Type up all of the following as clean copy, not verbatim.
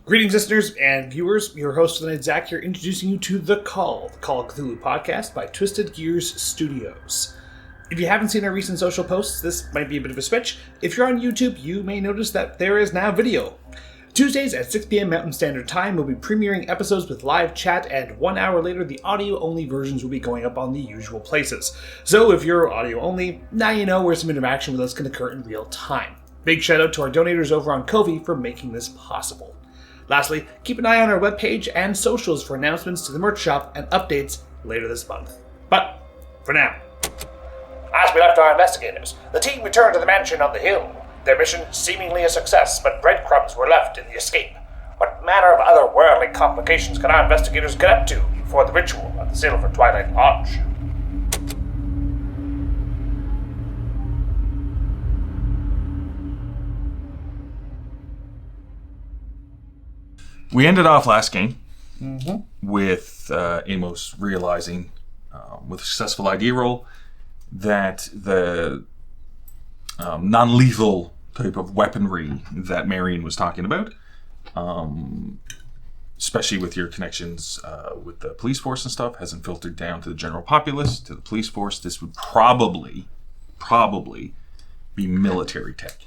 Greetings, listeners and viewers. Your host for the night, Zach, here, introducing you to The Call of Cthulhu podcast by Twisted Gears Studios. If you haven't seen our recent social posts, this might be a bit of a switch. If you're on YouTube, you may notice that there is now video. Tuesdays at 6 p.m. Mountain Standard Time, we'll be premiering episodes with live chat, and 1 hour later, the audio-only versions will be going up on the usual places. So if you're audio-only, now you know where some interaction with us can occur in real time. Big shout out to our donators over on Ko-fi for making this possible. Lastly, keep an eye on our webpage and socials for announcements to the merch shop and updates later this month. But, for now, as we left our investigators, the team returned to the mansion on the hill. Their mission seemingly a success, but breadcrumbs were left in the escape. What manner of otherworldly complications could our investigators get up to before the ritual of the Silver Twilight Lodge? We ended off last game with Amos realizing, with a successful ID roll, that the non-lethal type of weaponry that Marion was talking about, especially with your connections with the police force and stuff, hasn't filtered down to the general populace, to the police force. This would probably be military tech.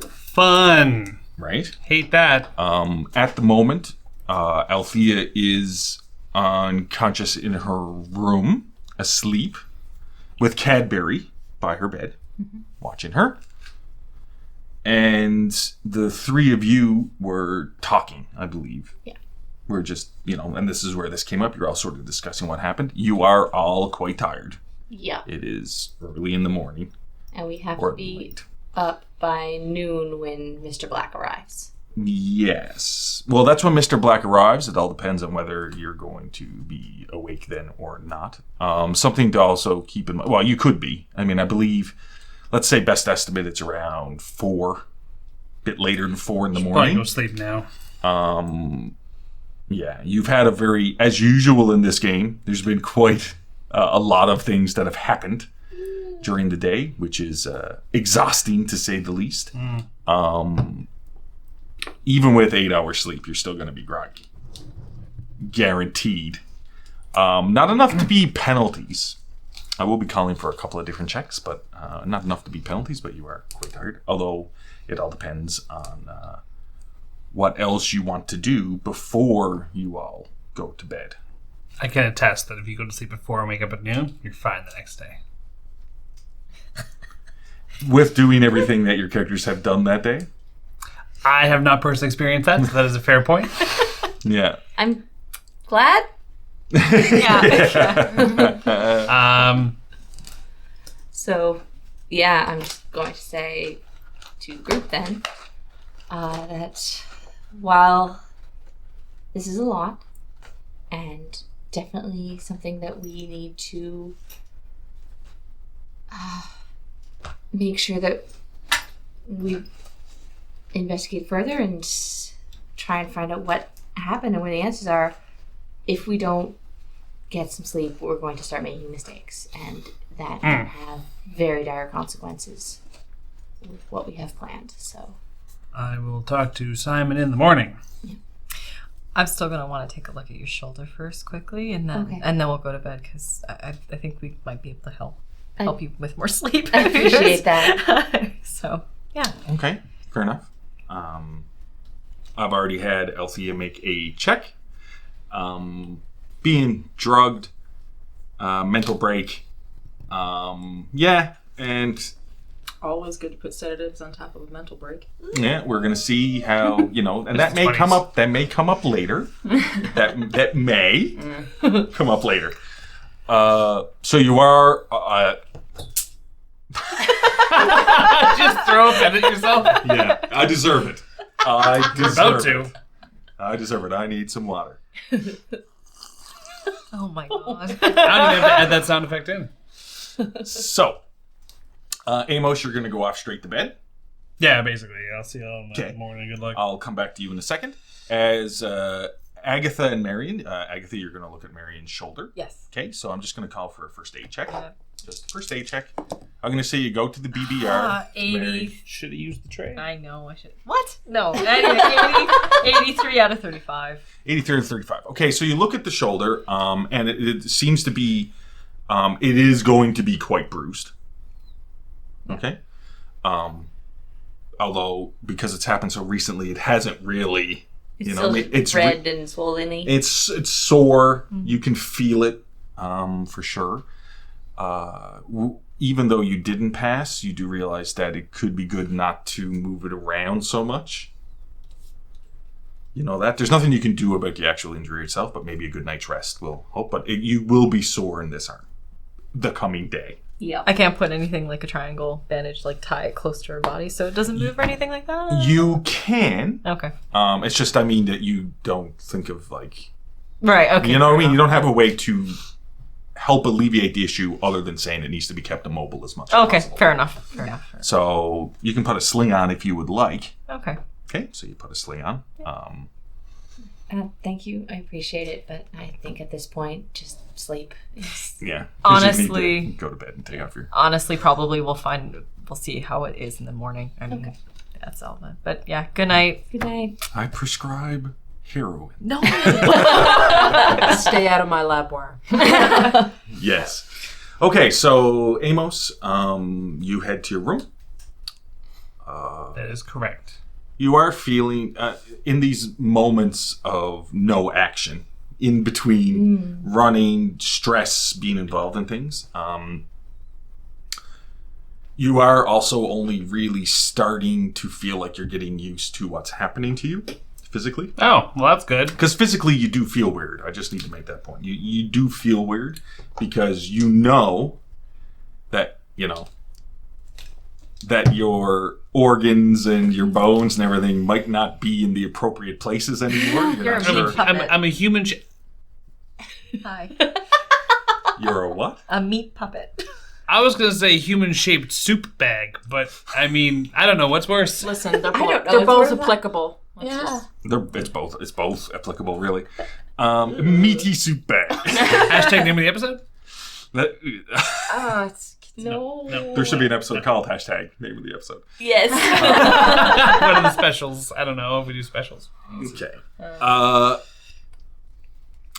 Fun. Right? Hate that. At the moment, Althea is unconscious in her room, asleep, with Cadbury by her bed, watching her. And the three of you were talking, I believe. Yeah. We're just, and this is where this came up. You're all sort of discussing what happened. You are all quite tired. Yeah. It is early in the morning. And we have to be late. Up by noon when Mr. Black arrives. Yes. Well, that's when Mr. Black arrives. It all depends on whether you're going to be awake then or not. Something to also keep in mind. Well, you could be. I mean, I believe, let's say best estimate, it's around 4. A bit later than 4 in the morning. Probably go sleep now. Yeah. You've had a very, as usual in this game, there's been quite a lot of things that have happened during the day, which is exhausting to say the least. Even with 8 hours sleep, you're still going to be groggy. Guaranteed. Not enough to be penalties. I will be calling for a couple of different checks, but not enough to be penalties, but you are quite tired. Although it all depends on what else you want to do before you all go to bed. I can attest that if you go to sleep at 4 and wake up at noon, you're fine the next day. With doing everything that your characters have done that day? I have not personally experienced that, so that is a fair point. Yeah. I'm glad. So, yeah, I'm just going to say to the group then that while this is a lot and definitely something that we need to make sure that we investigate further and try and find out what happened and where the answers are. If we don't get some sleep, we're going to start making mistakes, and that can have very dire consequences with what we have planned. So I will talk to Simon in the morning. Yeah. I'm still going to want to take a look at your shoulder first quickly, and then we'll go to bed, because I think we might be able to help you with more sleep. I appreciate that. So, yeah. Okay, fair enough. I've already had Althea make a check. Being drugged, mental break. Yeah, and always good to put sedatives on top of a mental break. Yeah, we're gonna see how and that may 20s. come up. That may come up later. that may come up later. So you are. Just throw a pen at yourself. Yeah, I deserve it. I About deserve to. it. I deserve it. I need some water. Oh my god. I don't even have to add that sound effect in. So, Amos, you're going to go off straight to bed. Yeah, basically. I'll see you all in the Okay. morning. Good luck. I'll come back to you in a second. As Agatha and Marion, Agatha, you're going to look at Marion's shoulder. Yes. Okay, so I'm just going to call for a first aid check. Yeah. Just a first aid check. I'm going to say you go to the BBR. 80. Should have used the tray. I know. I should. What? No. Anyway, 83 out of 35. 83 to 35. Okay, so you look at the shoulder, and it seems to be, it is going to be quite bruised. Okay? Although, because it's happened so recently, it hasn't really, it's red and swollen-y. It's sore. Mm-hmm. You can feel it, for sure. Even though you didn't pass, you do realize that it could be good not to move it around so much. You know that. There's nothing you can do about the actual injury itself, but maybe a good night's rest will help. But you will be sore in this arm the coming day. Yeah. I can't put anything like a triangle bandage, like tie it close to her body so it doesn't move or anything like that? You can. Okay. It's just, I mean, that you don't think of like... Right, okay. You know what I mean? You don't have a way to help alleviate the issue other than saying it needs to be kept immobile as much as possible. Okay, fair enough. So you can put a sling on if you would like. Okay. Okay, so you put a sling on. Thank you. I appreciate it, but I think at this point, just sleep. Yeah. Honestly, you need to go to bed and take off your... Honestly, probably we'll see how it is in the morning. I mean, that's all. But yeah, good night. Good night. I prescribe heroin. No. Stay out of my lab wire. Yes. Okay, so Amos, you head to your room. That is correct. You are feeling, in these moments of no action, in between running, stress, being involved in things, you are also only really starting to feel like you're getting used to what's happening to you physically. Oh, well, that's good. Because physically you do feel weird. I just need to make that point. You do feel weird because you know that, that your organs and your bones and everything might not be in the appropriate places anymore. You're not a meat puppet. I'm a human... Hi. You're a what? A meat puppet. I was going to say human-shaped soup bag, but, I mean, I don't know. What's worse? Listen, they're don't know they're if both we're applicable. It's both applicable, really. Meaty soup bag. Hashtag name of the episode? No. There should be an episode called hashtag name of the episode. Yes. What are the specials? I don't know if we do specials. Okay.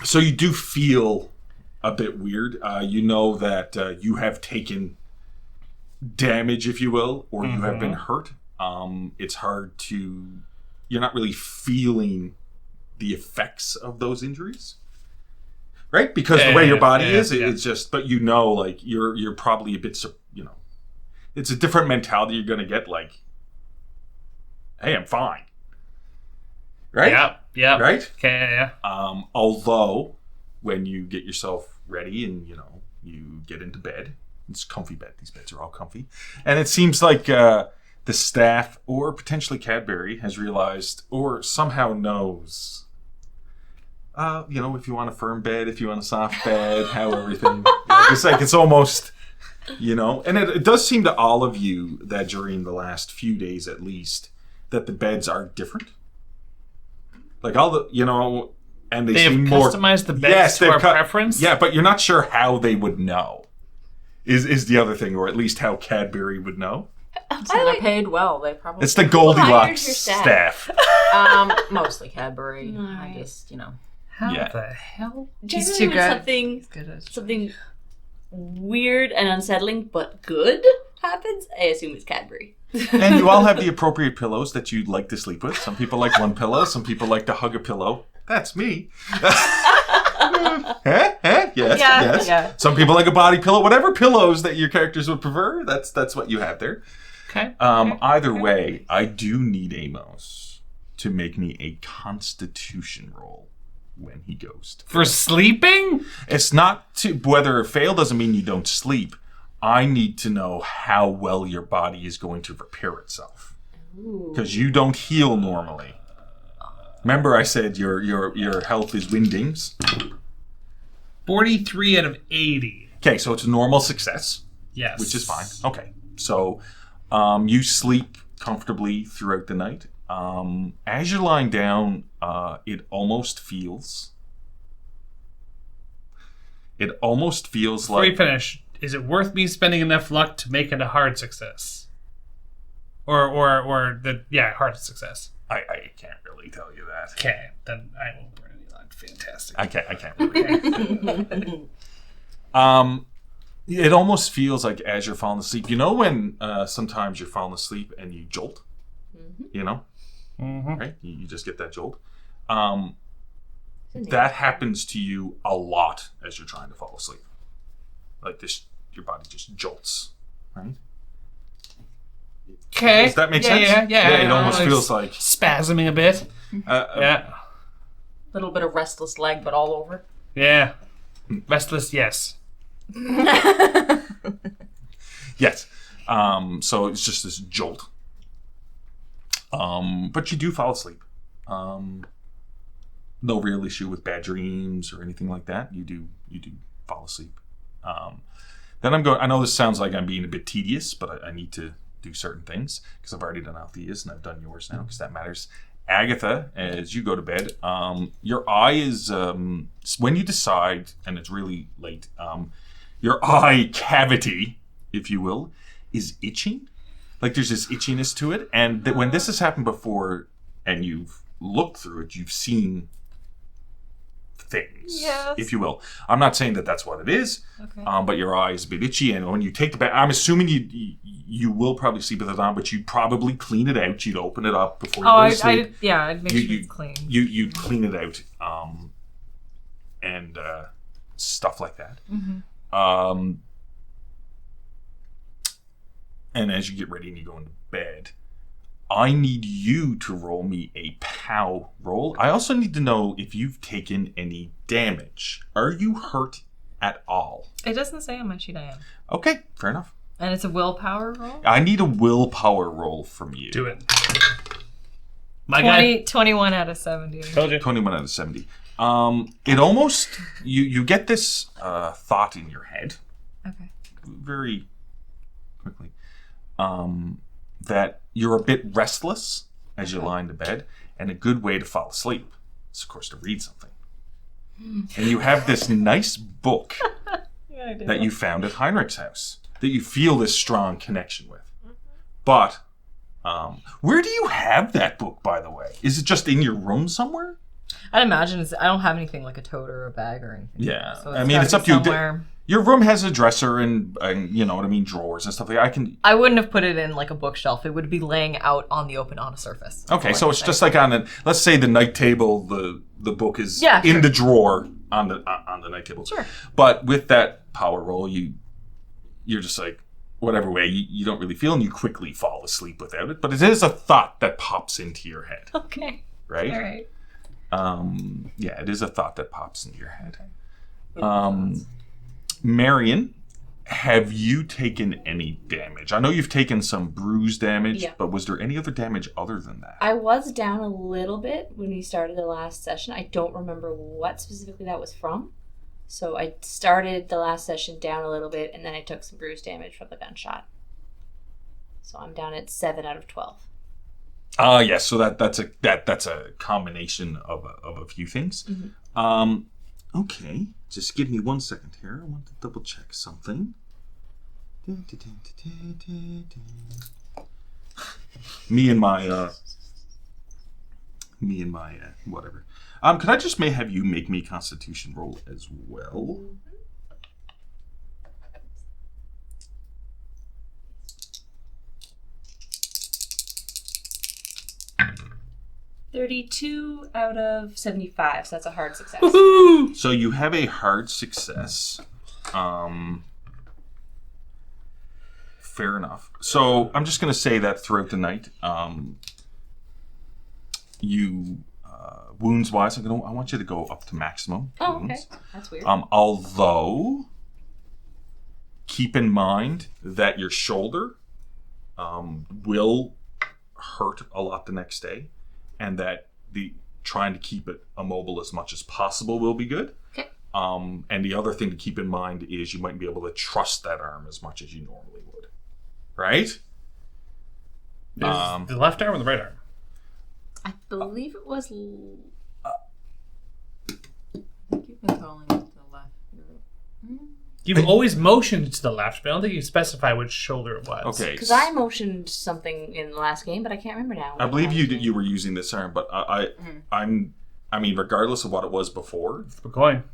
So you do feel a bit weird. You know that you have taken damage, if you will, or you have been hurt. It's hard to... You're not really feeling the effects of those injuries. Right? Because the way your body is, it's just... But like, you're probably a bit... It's a different mentality you're going to get, like... Hey, I'm fine. Right? Yeah. Right? Okay, yeah. Although, when you get yourself ready and, you get into bed, it's a comfy bed. These beds are all comfy. And it seems like the staff, or potentially Cadbury, has realized, or somehow knows... if you want a firm bed, if you want a soft bed, how everything... it's almost, And it does seem to all of you that during the last few days, at least, that the beds are different. Like all the, and they seem more... They've customized the beds to our preference? Yeah, but you're not sure how they would know, is the other thing, or at least how Cadbury would know. They're paid well. They probably... It's the Goldilocks staff. Mostly Cadbury. I just, How the hell? He's too good. Something weird and unsettling, but good happens. I assume it's Cadbury. And you all have the appropriate pillows that you'd like to sleep with. Some people like one pillow. Some people like to hug a pillow. That's me. Yes. Yeah. Some people like a body pillow. Whatever pillows that your characters would prefer, that's what you have there. Okay. Either way, I do need Amos to make me a Constitution roll when he goes to bed. For sleeping? It's not to... Whether it fail doesn't mean you don't sleep. I need to know how well your body is going to repair itself. Because you don't heal normally. Remember I said your health is windings? 43 out of 80. Okay, so it's a normal success. Yes. Which is fine. Okay, so you sleep comfortably throughout the night. As you're lying down, it almost feels like... Before you finish, Is it worth me spending enough luck to make it a hard success? Or hard success. I can't really tell you that. Okay, then I won't burn any luck. Fantastic. I can't really. It almost feels like as you're falling asleep. You know when sometimes you're falling asleep and you jolt? Mm-hmm. You know? Mm-hmm. Right? You just get that jolt. That happens to you a lot as you're trying to fall asleep. Like this, your body just jolts, right? Okay. Does that make sense? Yeah. It almost feels like spasming a bit. A little bit of restless leg, but all over. Yeah. Restless, yes. Yes. So it's just this jolt. But you do fall asleep. No real issue with bad dreams or anything like that. You do fall asleep. Then I know this sounds like I'm being a bit tedious, but I need to do certain things because I've already done Althea's and I've done yours now because that matters. Agatha, as you go to bed, your eye is, when you decide, and it's really late, your eye cavity, if you will, is itching. Like there's this itchiness to it. And when this has happened before and you've looked through it, you've seen things, if you will. I'm not saying that that's what it is, but your eye is a bit itchy, and when you take the bed, I'm assuming you will probably sleep with it on, but you'd probably clean it out. You'd open it up before you go to sleep. I'd make sure it's clean. You'd clean it out, and stuff like that. Mm-hmm. And as you get ready and you go into bed, I need you to roll me a POW roll. I also need to know if you've taken any damage. Are you hurt at all? It doesn't say on my sheet I am. Okay, fair enough. And it's a willpower roll? I need a willpower roll from you. Do it. 21 out of 70. Told you. 21 out of 70. It almost... You get this thought in your head. Okay. Very quickly. That you're a bit restless as you lie in the bed, and a good way to fall asleep is, of course, to read something. And you have this nice book that you found at Heinrich's house that you feel this strong connection with. But where do you have that book, by the way? Is it just in your room somewhere? I'd imagine I don't have anything like a tote or a bag or anything. Yeah, So I mean, it's up to you. Your room has a dresser and you know what I mean, drawers and stuff like that. I wouldn't have put it in like a bookshelf. It would be laying out on the open on a surface. Okay, so it's just like on let's say the night table, the book is in the drawer on the night table. Sure. But with that power roll, you're just like, whatever way, you don't really feel, and you quickly fall asleep without it. But it is a thought that pops into your head. Okay. Right? All right. Yeah, it is a thought that pops into your head. Marion, have you taken any damage? I know you've taken some bruise damage, but was there any other damage other than that? I was down a little bit when we started the last session. I don't remember what specifically that was from. So I started the last session down a little bit, and then I took some bruise damage from the gunshot. So I'm down at 7 out of 12. Yes. So that's a combination of a few things. Mm-hmm. Okay. Just give me 1 second here. I want to double check something. Me and my whatever. Could I just have you make me a Constitution roll as well? 32 out of 75, so that's a hard success. Woohoo! So you have a hard success. Fair enough. So I'm just going to say that throughout the night, you wounds wise, I want you to go up to maximum. Oh, wounds. okay. That's weird. Although, keep in mind that your shoulder will hurt a lot the next day, and that trying to keep it immobile as much as possible will be good. Okay. And the other thing to keep in mind is you might be able to trust that arm as much as you normally would. Right? The left arm or the right arm? I believe it was... Keep controlling to the left. You've always motioned to the left, but I don't think you specify which shoulder it was. Okay. Because I motioned something in the last game, but I can't remember now. I believe you were using this arm, but I mean, regardless of what it was before, Flip a coin.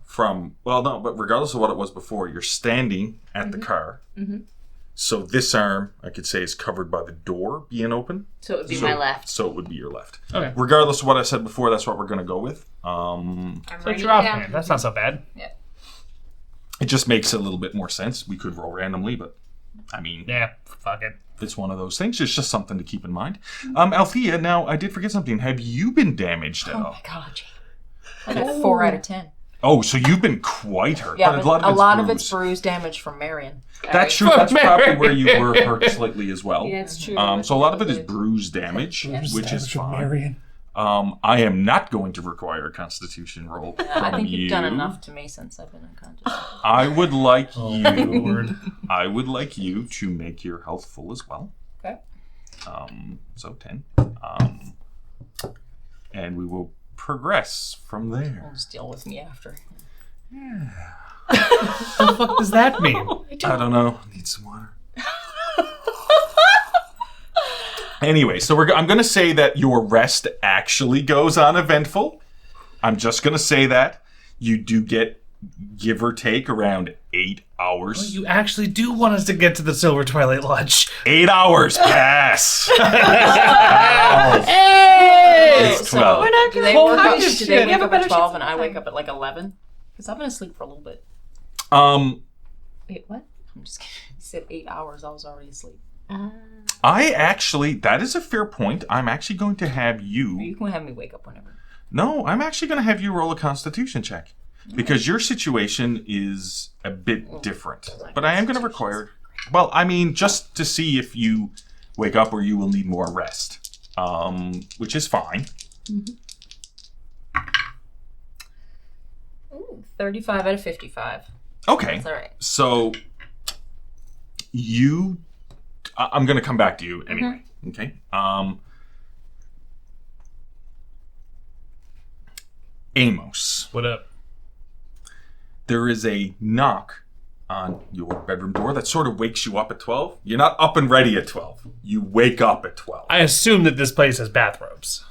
but regardless of what it was before, you're standing at the car. Mm-hmm. So this arm, I could say, is covered by the door being open. So it would be my left. So it would be your left. Okay. Regardless of what I said before, that's what we're going to go with. I'm So it's writing your it offhand. down. That's not so bad. Yeah. It just makes a little bit more sense. We could roll randomly, but I mean, Yeah, fuck it. it's one of those things. It's just something to keep in mind. Althea, now I did forget something. Have you been damaged at all? Oh my god, Jane. I got 4 out of 10. Oh, so you've been quite hurt. Yeah, but but a lot of bruised. it's bruise damage from Marion. That's true. That's probably where you were hurt slightly as well. Yeah, it's true. So a lot of it is bruise damage, which is fine. I am not going to require a Constitution roll. I from think you've done you. enough to me since I've been unconscious. I would like you. Lord. I would like you to make your health full as well. Okay. So 10. And we will progress from there. We'll just deal with me after. What the fuck does that mean? I don't know. Need some water. Anyway, so I'm going to say that your rest actually goes on eventful. I'm just going to say that. You do get, give or take, around 8 hours. You actually do want us to get to the Silver Twilight Lodge. 8 hours pass. Hey! It's 12. We're not Do going they to wake up, shit. do they We have wake a up better at 12 chance and of I wake time. up at like 11? Because I've been asleep for a little bit. Wait, what? I'm just kidding. You said 8 hours. I was already asleep. I actually, that is a fair point. I'm actually going to have You you. can have me wake up whenever. No, I'm actually going to have you roll a Constitution check. Because your situation is a bit different. But I am going to require, well, I mean, just to see if you wake up or you will need more rest. Which is fine. Ooh, 35 out of 55. Okay. That's all right. So, I'm going to come back to you anyway. Okay. Amos. What up? There is a knock on your bedroom door that sort of wakes you up at 12. You're not up and ready at 12. You wake up at 12. I assume that this place has bathrobes.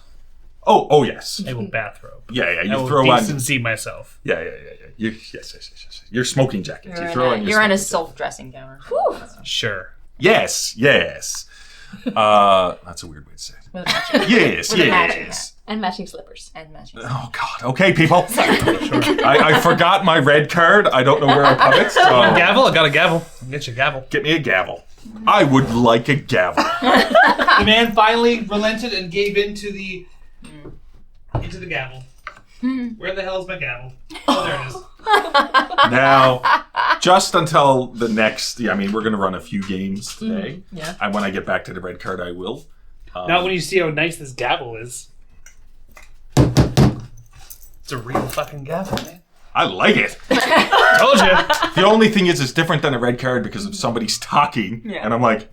Oh, yes. I will bathrobe. Yeah. I You will throw on. decency myself. Yeah. Yes. Your smoking jacket. You throw on your You're in a smoking self-dressing gown. Sure. jacket. Yes. That's a weird way to say it. With a matching, Yes. With a matching Yes. And matching slippers. and matching. Oh God. Okay, people. I forgot my red card. I don't know where I put it. So Gavel? I got a gavel. Get your gavel. get me a gavel. I would like a gavel. The man finally relented and gave in to the gavel. Where the hell is my gavel? Oh, there it is. Now, just until the next. Yeah, I mean, we're going to run a few games today. Yeah. And when I get back to the red card, I will. Not when you see how nice this gavel is. It's a real fucking gavel, man. I like it. Told you. The only thing is, it's different than a red card because if somebody's talking, Yeah. and I'm like,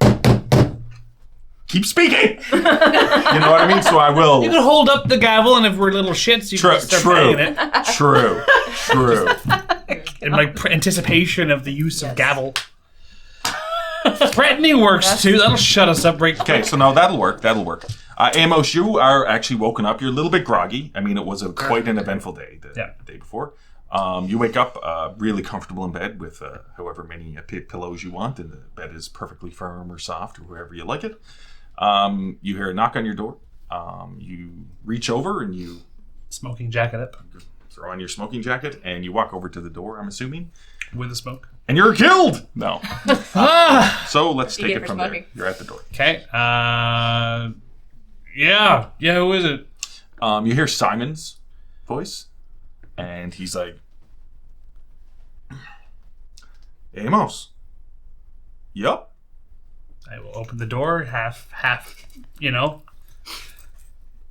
keep speaking. You know what I mean? So I will. You can hold up the gavel, and if we're little shits, you can start banging it. True. In my anticipation of the use of gavel. Threatening works too. That'll shut us up right quick. Okay, so now that'll work. Amos, you are actually woken up. You're a little bit groggy. I mean, it was quite an eventful day the day before. You wake up really comfortable in bed with however many pillows you want, and the bed is perfectly firm or soft or wherever you like it. You hear a knock on your door. You reach over and you Smoking jacket up throw on your smoking jacket and you walk over to the door, I'm assuming. with a smoke. And you're killed! No. So let's take get it for from smoking. there. You're at the door. Okay. Yeah, who is it? You hear Simon's voice, and he's like, Amos. Yup. I will open the door, half, you know.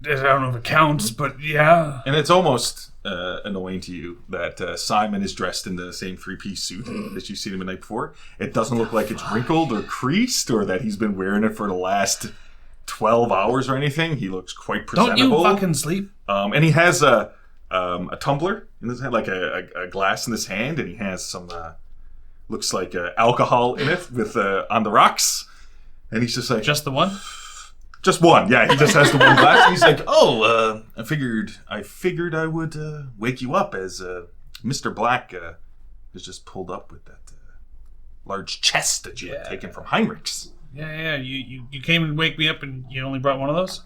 I don't know if it counts, but yeah. And it's almost annoying to you that Simon is dressed in the same three-piece suit that you've seen him the night before. It doesn't look like it's wrinkled or creased or that he's been wearing it for the last 12 hours or anything. He looks quite Don't presentable. you fucking sleep. And he has a tumbler in his hand, like a glass in his hand, and he has some looks like alcohol in it with on the rocks, and he's just like, Just the one? just one. Yeah, he just has the one glass. And he's like, oh, I figured I would wake you up as Mr. Black has just pulled up with that large chest that you had taken from Heinrich's. Yeah. You came and wake me up, and you only brought one of those?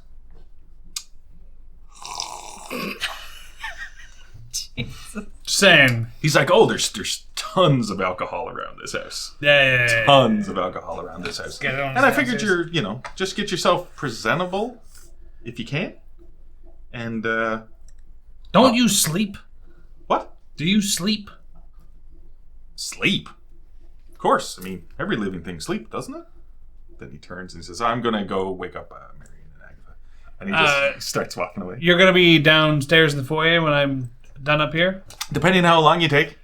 Jesus. Saying. He's like, oh, there's tons of alcohol around this house. Yeah. Tons of alcohol around this house. Get it on And I figured downstairs. you're, just get yourself presentable if you can. And, Don't you sleep? what? Do you sleep? Sleep? Of course. I mean, every living thing sleeps, doesn't it? Then he turns and he says, I'm going to go wake up Marion and Agatha. And he just starts walking away. You're going to be downstairs in the foyer when I'm done up here? Depending on how long you take.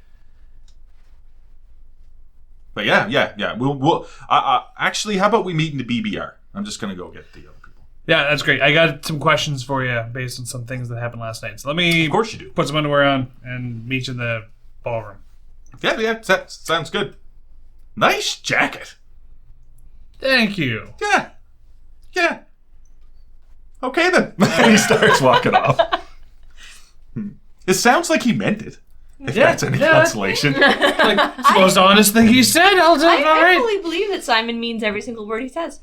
But yeah. We'll actually, how about we meet in the BBR? I'm just going to go get the other people. Yeah, that's great. I got some questions for you based on some things that happened last night. So let me Of course you do. put some underwear on and meet you in the ballroom. Yeah, that sounds good. Nice jacket. Thank you. Yeah. Okay then. And he starts walking off. It sounds like he meant it. If that's any consolation. Like, it's the most honest thing he said. I'll do it. All I right. fully believe that Simon means every single word he says.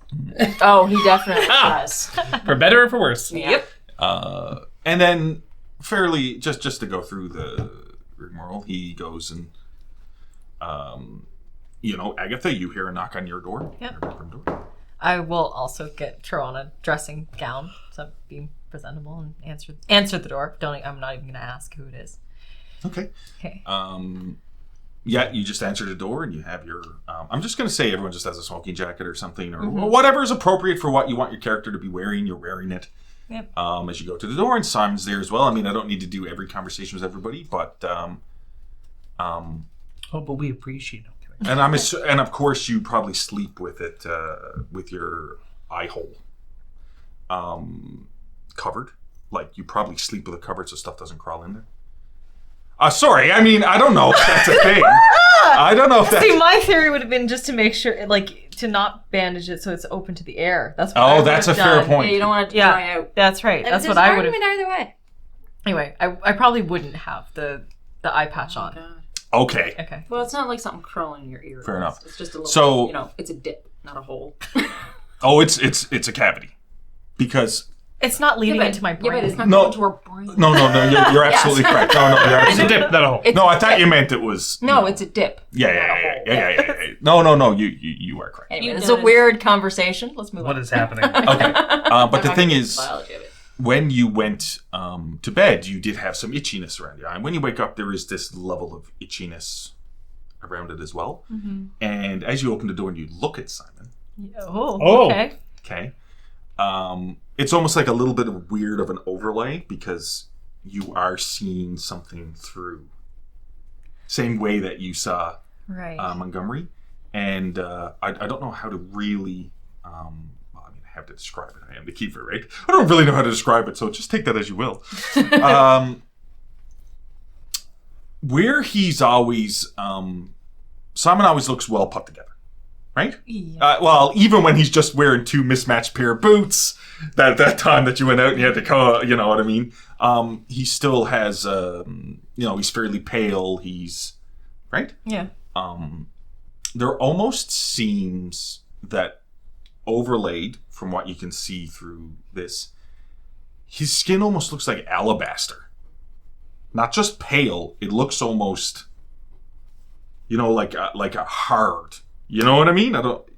Oh, he definitely does. For better or for worse. Yep. And then, fairly, just to go through the rigmarole, he goes and, Agatha, you hear a knock on your door. Yep. Your bedroom door. I will also throw on a dressing gown, so being presentable, and answer the door. I'm not even going to ask who it is. Okay. Okay. You just answer the door and you have your... I'm just going to say everyone just has a smoking jacket or something, or whatever is appropriate for what you want your character to be wearing. You're wearing it. Yep. As you go to the door, and Simon's there as well. I mean, I don't need to do every conversation with everybody, but... but we appreciate it. And and of course you probably sleep with it, with your eye hole covered. Like you probably sleep with it covered so stuff doesn't crawl in there. Sorry, I mean I don't know if that's a thing. I don't know if that's. See, my theory would have been just to make sure, to not bandage it so it's open to the air. That's what I would that's a have fair done. point. Yeah, you don't want it to dry out. That's right. That's There's what I an would have. argument either way. Anyway, I probably wouldn't have the eye patch on. God. Okay. Okay. Well, it's not like something crawling in your ear. Fair enough. It's just a little. So- it's a dip, not a hole. Oh, it's a cavity, because It's not leading but- into my Yeah, brain. but it's not No. going to our brain. no, you're absolutely correct. No, you're It's a absolutely. dip, not a hole. It's No, I a thought dip. you meant it was. No, it's a dip. Yeah. No, you are correct. Anyway, it's a weird conversation. Let's move What on. is happening? Okay, but the thing is, Biology of it. when you went to bed, you did have some itchiness around your eye. And when you wake up, there is this level of itchiness around it as well. Mm-hmm. And as you open the door and you look at Simon, Oh, okay. okay, it's almost like a little bit of weird of an overlay because you are seeing something through. Same way that you saw Right. Montgomery. And I don't know how to really... I have to describe it. I am the keeper, right? I don't really know how to describe it, so just take that as you will. Where he's always... Simon always looks well put together, right? Yeah. Well, even when he's just wearing two mismatched pair of boots, that time that you went out and you had to call, you know what I mean? He still has, he's fairly pale. He's... Right? Yeah. There almost seems that overlaid from what you can see through this, his skin almost looks like alabaster. Not just pale, it looks almost, like a hard. You know what I mean?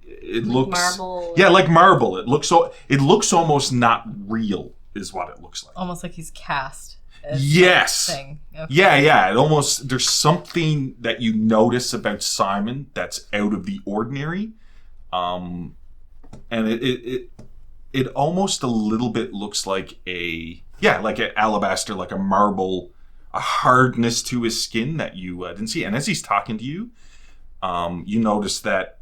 It looks marble. Yeah, like marble. It looks almost not real, is what it looks like. Almost like he's cast. Yes. Thing. Okay. Yeah. It almost, there's something that you notice about Simon that's out of the ordinary. And it almost a little bit looks like like an alabaster, like a marble, a hardness to his skin that you didn't see. And as he's talking to you, you notice that,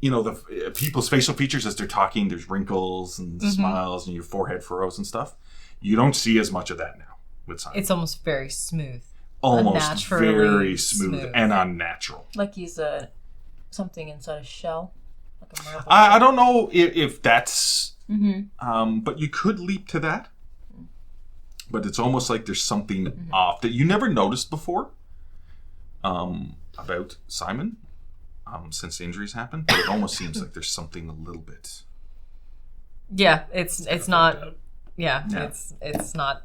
the people's facial features as they're talking, there's wrinkles and smiles and your forehead furrows and stuff. You don't see as much of that now with Simon. It's almost very smooth. Almost unnaturally very smooth and unnatural. Like he's a something inside a shell, like a marble. I don't know if that's... Mm-hmm. But you could leap to that. But it's almost like there's something off that you never noticed before about Simon since the injuries happened. But it almost seems like there's something a little bit... Yeah, it's not... Yeah, it's not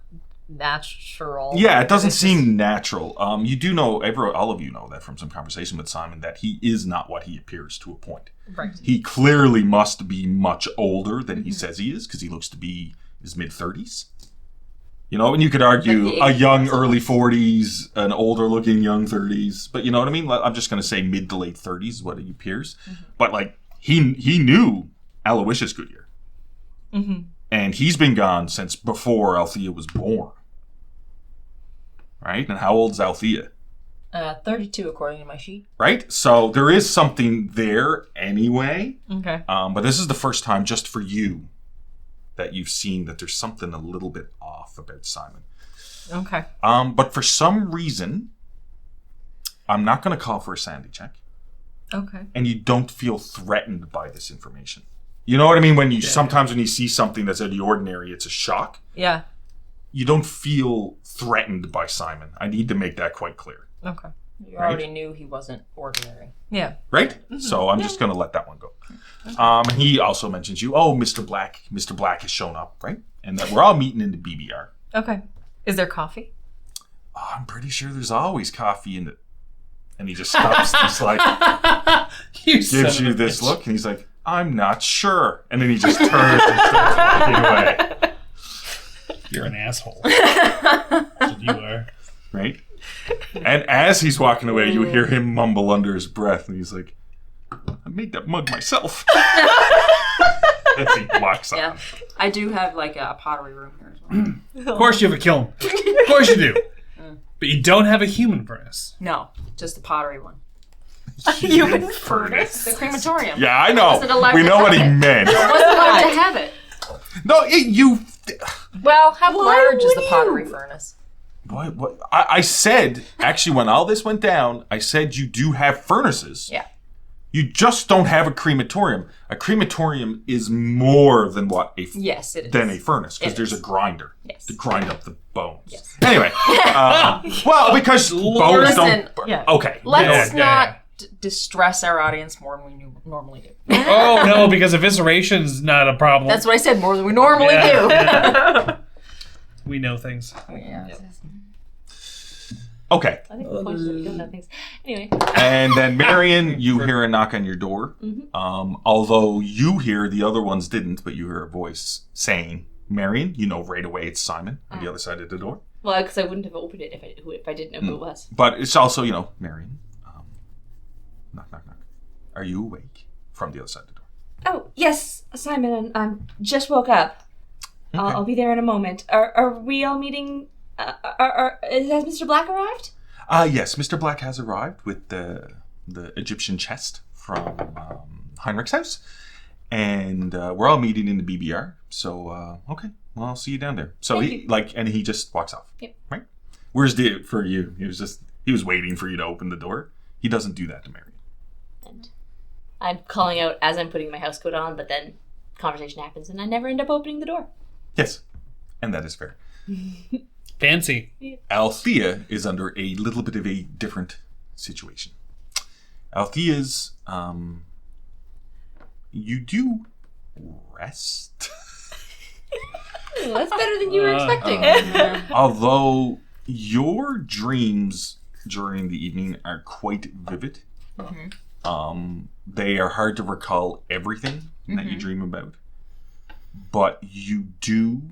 natural. Yeah, it doesn't seem natural. You do know, all of you know that from some conversation with Simon, that he is not what he appears to a point. Right. He clearly must be much older than he says he is, because he looks to be his mid-30s. You know, and you could argue a young early 40s, an older looking young 30s, but you know what I mean? I'm just going to say mid to late 30s is what he appears. But like, he knew Aloysius Goodyear. And he's been gone since before Althea was born. Right? And how old's Althea? 32 according to my sheet. Right? So there is something there anyway. Okay. But this is the first time just for you that you've seen that there's something a little bit off about Simon. Okay. But for some reason, I'm not going to call for a sanity check. Okay. And you don't feel threatened by this information. You know what I mean? When you sometimes when you see something that's out of the ordinary, it's a shock. Yeah. You don't feel threatened by Simon. I need to make that quite clear. Okay. You already knew he wasn't ordinary. Yeah. Right? So I'm just going to let that one go. And he also mentions you. Oh, Mr. Black. Mr. Black has shown up, right? And that we're all meeting in the BBR. Okay. Is there coffee? Oh, I'm pretty sure there's always coffee in it. And he just stops. He's like, gives you this look. And he's like, I'm not sure. And then he just turns and starts walking away. You're an asshole. That's what you are. Right? And as he's walking away, you hear him mumble under his breath. And he's like, I made that mug myself. As he walks Yeah. off. I do have like a pottery room here as well. Of course you have a kiln. Of course you do. But you don't have a human furnace. No, just the pottery one. Human furnace. The crematorium. Yeah, I know. Wasn't allowed We to know what he have it. meant. I wasn't allowed to have it. No, you... Well, how large is the pottery furnace? What? I said, actually, when all this went down, I said you do have furnaces. Yeah. You just don't have a crematorium. A crematorium is more than what Yes, it is. than a furnace, because It there's is. a grinder Yes. to grind up the bones. Yes. Anyway, well, because bones Listen, don't... yeah. Okay. Let's Yeah. not distress our audience more than we normally do. Oh, no, because evisceration's not a problem. That's what I said, more than we normally do. We know things. Yeah. Okay. I think the point is that we don't know things. Anyway. And then, Marion, you hear a knock on your door. Although you hear, the other ones didn't, but you hear a voice saying, Marion, you know right away it's Simon on the other side of the door. Well, because I wouldn't have opened it if I didn't know who it was. But it's also, Marion. Knock, knock, knock. Are you awake from the other side of the door? Oh, yes, Simon, just woke up. Okay. I'll be there in a moment. Are we all meeting? Has Mr. Black arrived? Yes, Mr. Black has arrived with the Egyptian chest from Heinrich's house. And we're all meeting in the BBR. So, okay. Well, I'll see you down there. So and he just walks off. Yep. Right? Where's for you? He was waiting for you to open the door. He doesn't do that to Mary. And I'm calling out as I'm putting my house coat on, but then conversation happens and I never end up opening the door. Yes. And that is fair. Fancy. Althea is under a little bit of a different situation. Althea's, you do rest. Ooh, that's better than you were expecting. Although your dreams during the evening are quite vivid. They are hard to recall everything that you dream about. But you do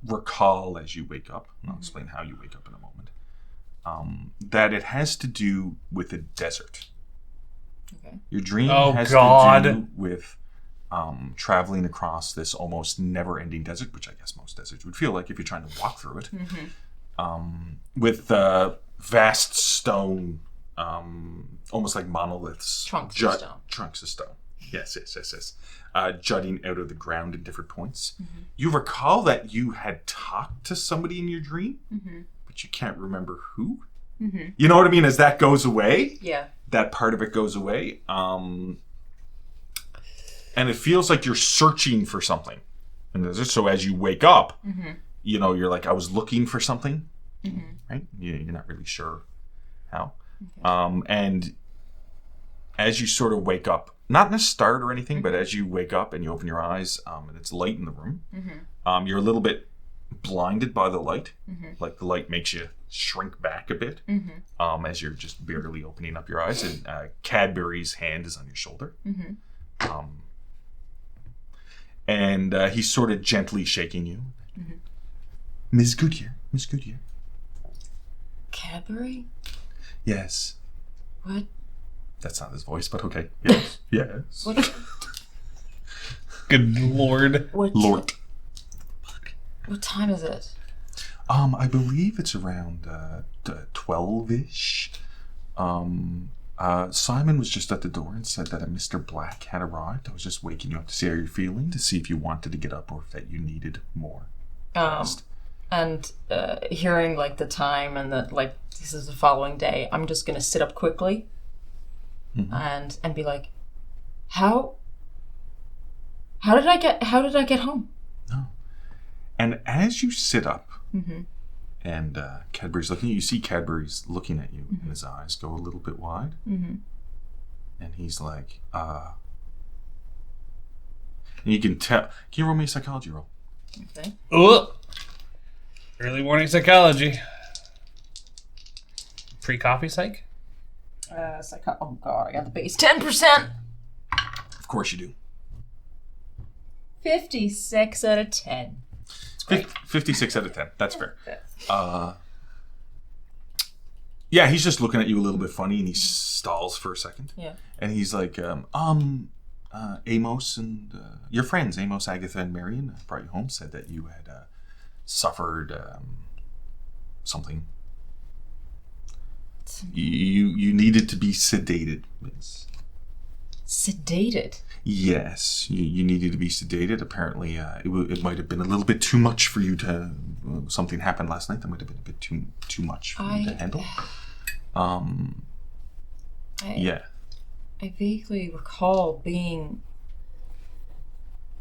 recall as you wake up, and I'll explain how you wake up in a moment, that it has to do with a desert. Okay. Your dream has God. to do with traveling across this almost never-ending desert, which I guess most deserts would feel like if you're trying to walk through it, with vast stone, almost like monoliths. Trunks of stone. Trunks of stone. Yes. Jutting out of the ground at different points. You recall that you had talked to somebody in your dream, but you can't remember who. You know what I mean? As that goes away, Yeah. that part of it goes away. And it feels like you're searching for something. And so as you wake up, you know, you're like, I was looking for something, right? You're not really sure how. Okay. And as you sort of wake up, not in a start or anything, but as you wake up and you open your eyes, and it's light in the room, you're a little bit blinded by the light. Like the light makes you shrink back a bit as you're just barely opening up your eyes. And Cadbury's hand is on your shoulder. And he's sort of gently shaking you. Miss Goodyear. Cadbury? Yes. What? That's not his voice, but okay. Yes. Yes. What? Good Lord. Lord. What time is it? I believe it's around 12-ish. Simon was just at the door and said that a Mr. Black had arrived. I was just waking you up to see how you're feeling, to see if you wanted to get up or if that you needed more rest. And hearing like the time and that like this is the following day, I'm just gonna sit up quickly and be like, how did I get home? No. And as you sit up, and Cadbury's looking at you, see Cadbury's looking at you, and his eyes go a little bit wide. And he's like, and you can tell. Can you roll me a psychology roll? Okay. Ooh. Early morning psychology. Pre-coffee psych? Oh god, I got the base 10%. Of course you do. 56 out of 10. 56 out of 10. That's fair. Yeah, he's just looking at you a little bit funny, and he stalls for a second. Yeah. And he's like, Amos and your friends, Amos, Agatha, and Marion, brought you home, said that you had suffered something. You needed to be sedated, Miss. Sedated? Yes, you needed to be sedated. Apparently, it might have been a little bit too much for you to... something happened last night that might have been a bit too much for you to handle. Yeah. I vaguely recall being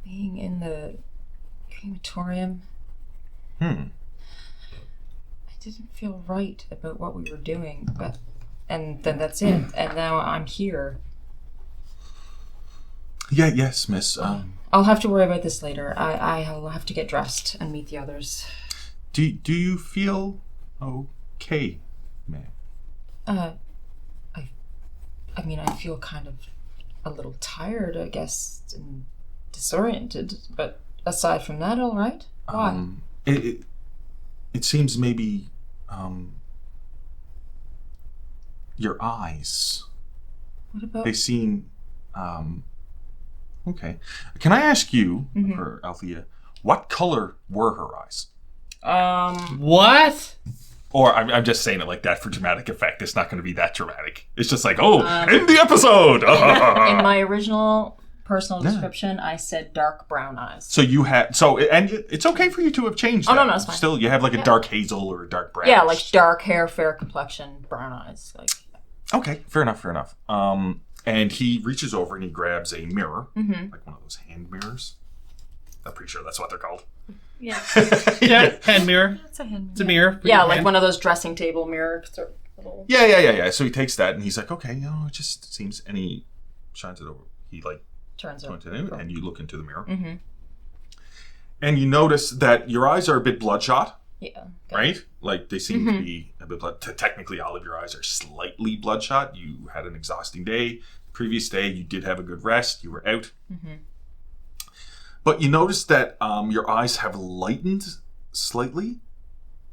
in the crematorium. I didn't feel right about what we were doing, and then that's it. And now I'm here. Yeah, yes, miss. I'll have to worry about this later. I'll have to get dressed and meet the others. Do you feel okay, ma'am? I mean, I feel kind of a little tired, I guess, and disoriented. But aside from that, all right. Why? It seems maybe your eyes. What about? They seem okay. Can I ask you, for Althea, what color were her eyes? What? Or I'm just saying it like that for dramatic effect. It's not going to be that dramatic. It's just like, end the episode! In my original personal description, I said dark brown eyes. So you had... and it's okay for you to have changed that. No, it's fine. Still, you have like a dark hazel or a dark brown. Yeah, like dark hair, fair complexion, brown eyes. Like. Okay, fair enough. And he reaches over and he grabs a mirror, like one of those hand mirrors. I'm pretty sure that's what they're called. Yeah. Yeah, hand mirror. It's a hand mirror. It's a mirror. Yeah, like one of those dressing table mirrors. Yeah. So he takes that and he's like, okay, it just seems, and he shines it over. He turns it and you look into the mirror. And you notice that your eyes are a bit bloodshot. Yeah. Right? Like they seem to be a bit technically all of your eyes are slightly bloodshot. You had an exhausting day. The previous day you did have a good rest. You were out. But you notice that your eyes have lightened slightly.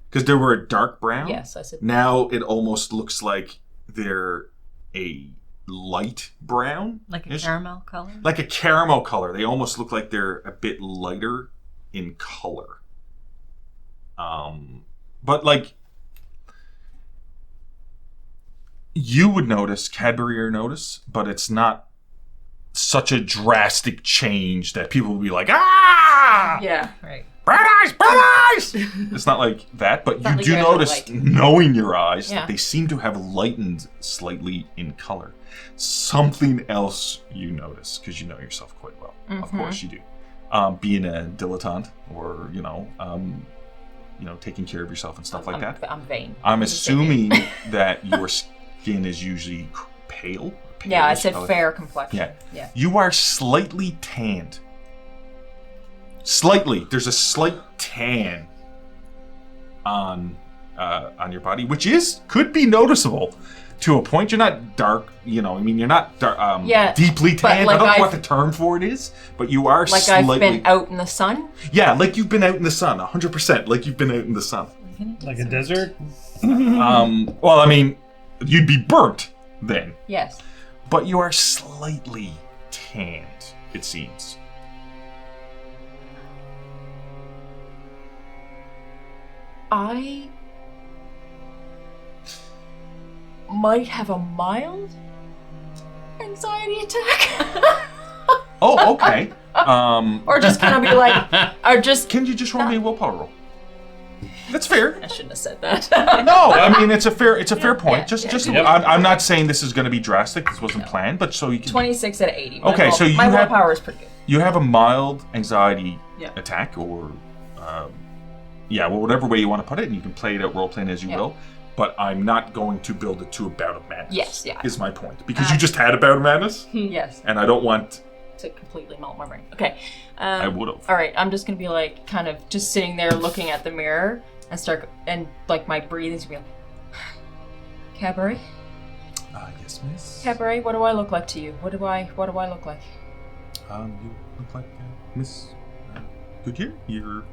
Because they were a dark brown. Yes, I said. Now it almost looks like they're a light brown. Like a caramel color? Like a caramel color. They almost look like they're a bit lighter in color. But like you would notice, Cadbury would notice, but it's not such a drastic change that people would be like, ah! Yeah, right. Brown eyes! Brown eyes! It's not like that, but you do notice, knowing your eyes, that they seem to have lightened slightly in color. Something else you notice, because you know yourself quite well. Mm-hmm. Of course you do. Being a dilettante, or, taking care of yourself and stuff like that. I'm vain. I'm assuming that your skin is usually pale. Yeah, I said fair complexion. Yeah. You are slightly tanned. Slightly. There's a slight tan on your body, which could be noticeable to a point. You're not dark, you're not dark, deeply tan. I don't know what the term for it is, but you are slightly... I've been out in the sun? Yeah, like you've been out in the sun, 100%, like you've been out in the sun. Like a desert? You'd be burnt then. Yes. But you are slightly tanned, it seems. I might have a mild anxiety attack. Oh, okay. Or just kind of be like, Can you just roll me a willpower roll? That's fair. I shouldn't have said that. No, it's a fair point. I'm not saying this is going to be drastic. This wasn't planned, but so you can. 26 out of 80. Okay, so my willpower is pretty good. You have a mild anxiety attack, or whatever way you want to put it, and you can play it out role playing as you will. But I'm not going to build it to a bout of madness. Yes, yeah. Is my point, because you just had a bout of madness. Yes. And I don't want to completely melt my brain. Okay. I would have. All right, I'm just gonna be like, kind of just sitting there looking at the mirror and my breathing's gonna be like, Cabaret. Yes, miss. Cabaret, what do I look like to you? What do I look like? You look like Miss Goodyear. You're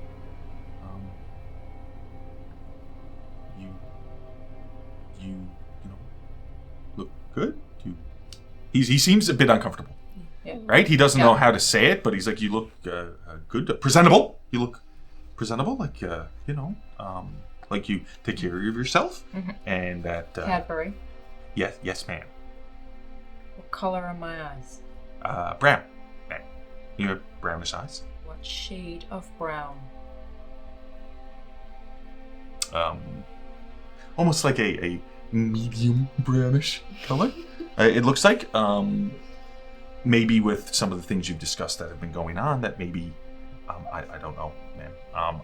you look good. He seems a bit uncomfortable. Yeah. Right? He doesn't know how to say it, but he's like, you look good, presentable. You look presentable, like like you take care of yourself, and that. Cadbury. Yes, ma'am. What color are my eyes? Brown. You have brownish eyes. What shade of brown? Almost like a medium brownish color. It looks like maybe with some of the things you've discussed that have been going on, that maybe I don't know, man.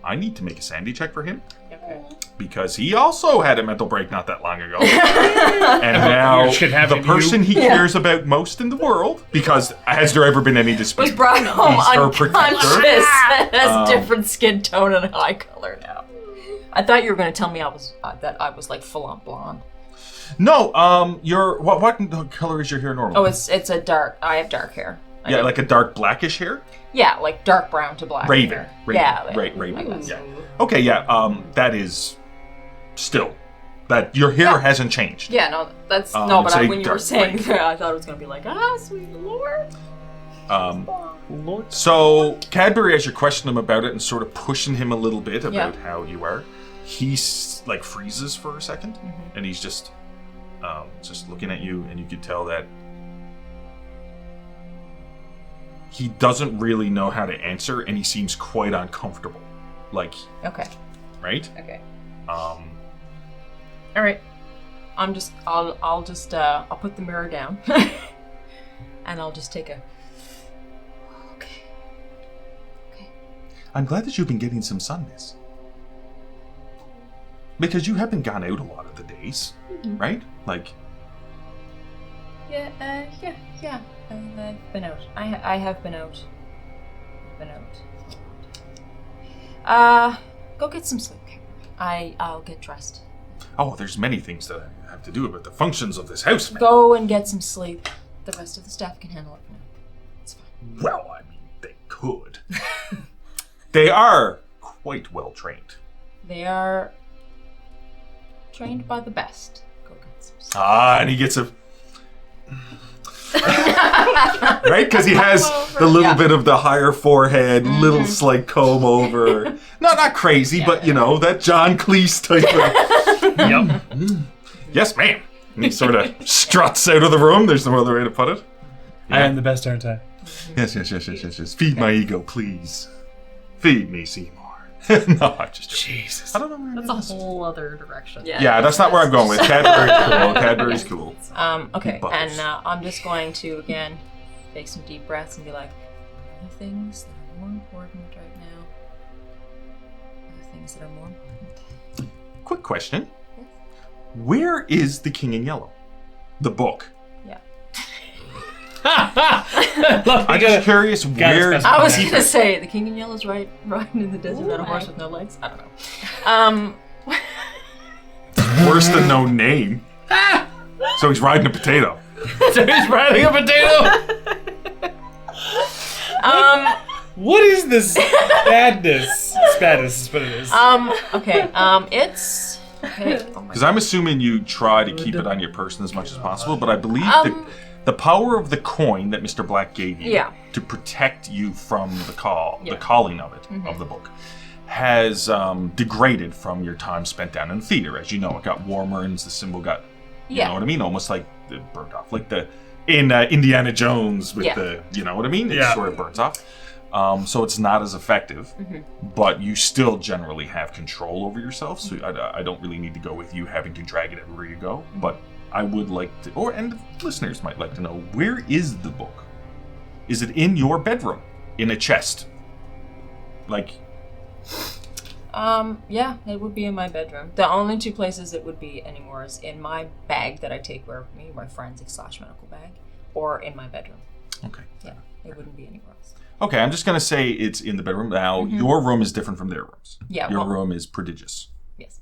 I need to make a sanity check for him. Okay. Because he also had a mental break not that long ago. And now the person he cares about most in the world, because has there ever been any dispute? Was brought home unconscious and has Um, different skin tone and eye color now. I thought you were going to tell me that I was like full on blonde. No, what color is your hair normally? Oh, it's a dark. I have dark hair. Like a dark blackish hair? Yeah, like dark brown to black. Raven. Yeah, Raven. Yeah. Okay, yeah. That is still that your hair hasn't changed. Yeah, no, that's but when you were saying that, I thought it was gonna be like, sweet Lord. So Cadbury, as you question him about it and sort of pushing him a little bit about how you are, he like freezes for a second, and he's just looking at you, and you can tell that he doesn't really know how to answer, and he seems quite uncomfortable. Like, okay, right? Okay. All right. I'll put the mirror down, and I'll just take a. Okay. I'm glad that you've been getting some sun, miss. Because you haven't gone out a lot of the days, right? Like. Yeah. I've been out. I have been out. Go get some sleep. I'll get dressed. Oh, there's many things that I have to do about the functions of this house, man. Go and get some sleep. The rest of the staff can handle it for now. It's fine. Well, I mean, they could. They are quite well trained. They are trained by the best. Go get some sleep. And he gets a... right? Because he has the little bit of the higher forehead, little slight comb over. Not crazy, but that John Cleese type of... Yep. Yes, ma'am. And he sort of struts out of the room. There's no other way to put it. I am the best, aren't I? Yes. Feed my ego, please. Feed me, Seymour. No, I'm just joking. Jesus. I don't know where That's it a is. whole other direction. Yeah, that's not where I'm going with. Cadbury's cool. Okay, Butters. and I'm just going to, again, take some deep breaths and be like, other things that are more important right now. Other things that are more important. Quick question. Where is The King in Yellow? The book. Yeah. I'm just curious where... I was going to say, the King in Yellow is riding in the desert on a horse with no legs. I don't know. Worse than no name. So he's riding a potato. So he's riding a potato. What is this madness? It's madness is what it is. Okay, it's... Okay. Oh my Because I'm assuming you try to keep it on your person as much as possible, but I believe the power of the coin that Mr. Black gave you to protect you from the calling of it, of the book, has degraded from your time spent down in the theater. As you know, it got warmer and the symbol got, you know what I mean? Almost like it burnt off. Like in Indiana Jones with the, you know what I mean? It sort of burns off. So it's not as effective, but you still generally have control over yourself. So I don't really need to go with you having to drag it everywhere you go. But I would like to, and listeners might like to know, where is the book? Is it in your bedroom? In a chest? Like... yeah, it would be in my bedroom. The only two places it would be anymore is in my bag that I take with me, my forensic/medical bag, or in my bedroom. Okay. Yeah, it wouldn't be anywhere else. Okay, I'm just going to say it's in the bedroom. Now, your room is different from their rooms. Yeah. Your room is prodigious. Yes.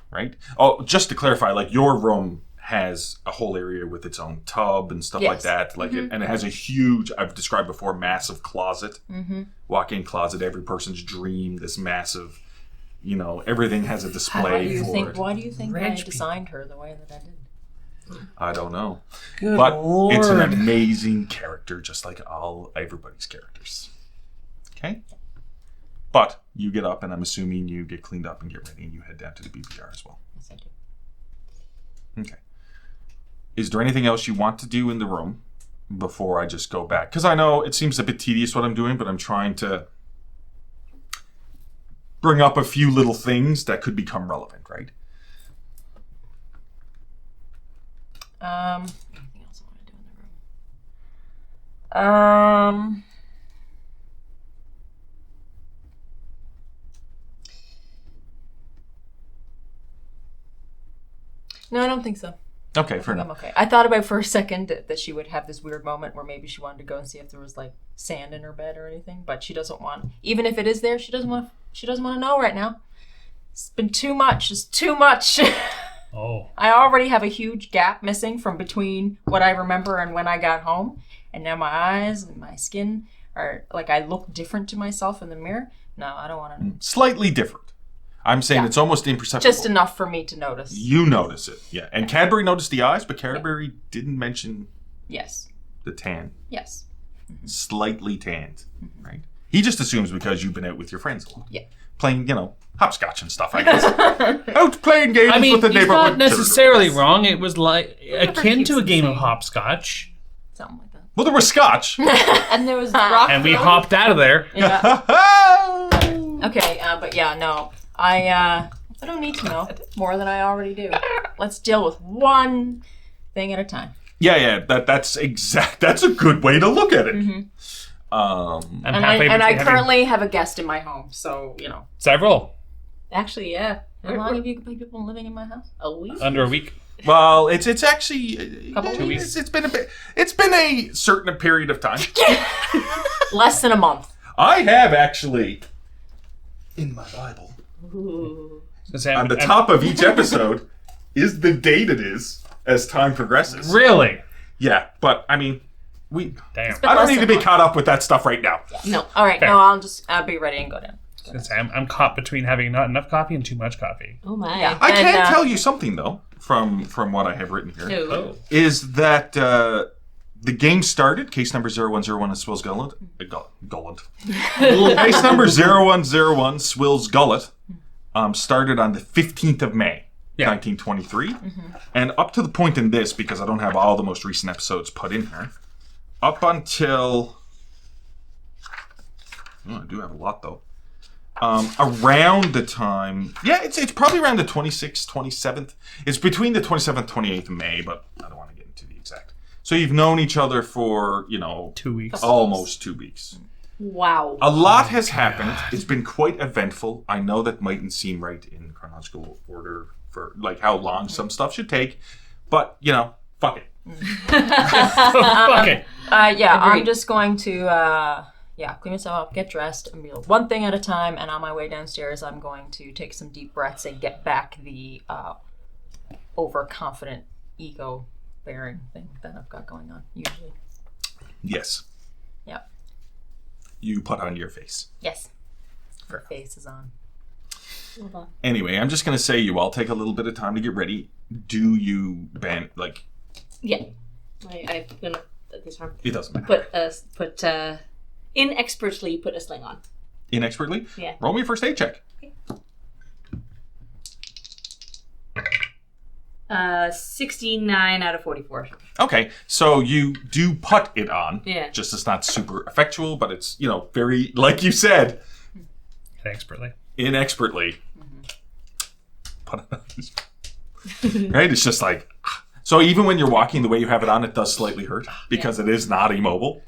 Right? Oh, just to clarify, like, your room has a whole area with its own tub and stuff like that. Like, and it has a huge, I've described before, massive closet. Walk-in closet, every person's dream, this massive, you know, everything has a display Why do you it. think I designed her the way that I did? I don't know. Good but Lord. It's an amazing character, just like everybody's characters. Okay? But you get up, and I'm assuming you get cleaned up and get ready, and you head down to the BBR as well. Yes, I do. Okay. Is there anything else you want to do in the room before I just go back? Because I know it seems a bit tedious what I'm doing, but I'm trying to bring up a few little things that could become relevant, right? Anything else I want to do in the room? No, I don't think so. Okay, fair enough. I'm okay. I thought about for a second that she would have this weird moment where maybe she wanted to go and see if there was like sand in her bed or anything, but she doesn't want. Even if it is there, she doesn't want to know right now. It's been too much. It's too much. Oh. I already have a huge gap missing from between what I remember and when I got home, and now my eyes and my skin are like I look different to myself in the mirror. No, I don't want to know. Slightly different. I'm saying it's almost imperceptible. Just enough for me to notice. You notice it, yeah. And Cadbury noticed the eyes, but Cadbury didn't mention the tan. Yes. Slightly tanned, right? He just assumes because you've been out with your friends a lot. Yeah. Playing, you know, hopscotch and stuff, I guess. Out playing games with the he's neighborhood. not necessarily wrong. It was like akin keeps to a the game same. of hopscotch. Something like that. Well, there was scotch. And there was rock. And we hopped out of there. Yeah. Okay, but yeah, no. I don't need to know more than I already do. Let's deal with one thing at a time. Yeah, that's a good way to look at it. I'm And halfway I between currently have a guest in my home, so, you know. several Actually, yeah. How long have you been people living in my house? A week? under a week. Well, it's actually Couple 2 weeks. It's been a bit. It's been a certain period of time. Less than a month. I have actually in my Bible. Ooh. On the top of each episode is the date it is as time progresses. Really? Yeah, but I mean, Damn. I don't less need to than be one. caught up with that stuff right now. No. All right. Fair. No, I'll be ready and go down. I'm caught between having not enough coffee and too much coffee. Oh my. Yeah. I can And, tell you something though from what I have written here No. is that the game started. Case number 0101 is Swill's Gullet. Case number 0101 Swill's Gullet started on the 15th of May. 1923, and up to the point in this, because I don't have all the most recent episodes put in here, up until I do have a lot though. around the time, it's probably around the 26th, 27th. It's between the 27th, 28th of May, but I don't want to get into the exact. So you've known each other for, 2 weeks. Almost 2 weeks. Wow. A lot has happened. It's been quite eventful. I know that mightn't seem right in chronological order for like how long some stuff should take, but fuck it. Fuck it. I'm just going to clean myself up, get dressed, and be like, one thing at a time. And on my way downstairs, I'm going to take some deep breaths and get back the overconfident ego-bearing thing that I've got going on usually. Yes. Yep. You put on your face. Yes. Her face is on. Hold on. Anyway, I'm just going to say you all take a little bit of time to get ready. Do you, Ben, like... Yeah. I'm going to, this one, It doesn't matter. put inexpertly put a sling on. Inexpertly? Yeah. Roll me a first aid check. 69 out of 44. Okay, so you do put it on. Yeah. Just it's not super effectual, but it's, very, like you said, Inexpertly. Put it on. Right? It's just like... So even when you're walking, the way you have it on, it does slightly hurt because it is not immobile.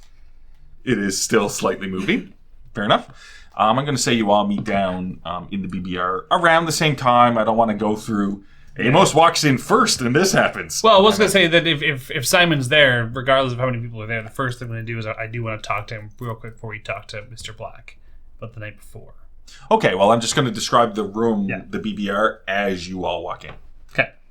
It is still slightly moving. Fair enough. I'm going to say you all meet down in the BBR around the same time. I don't want to go through... Amos walks in first and this happens. Well, I was going to say that if Simon's there, regardless of how many people are there, the first thing I'm going to do is I do want to talk to him real quick before we talk to Mr. Black about the night before. Okay, well, I'm just going to describe the room, the BBR, as you all walk in.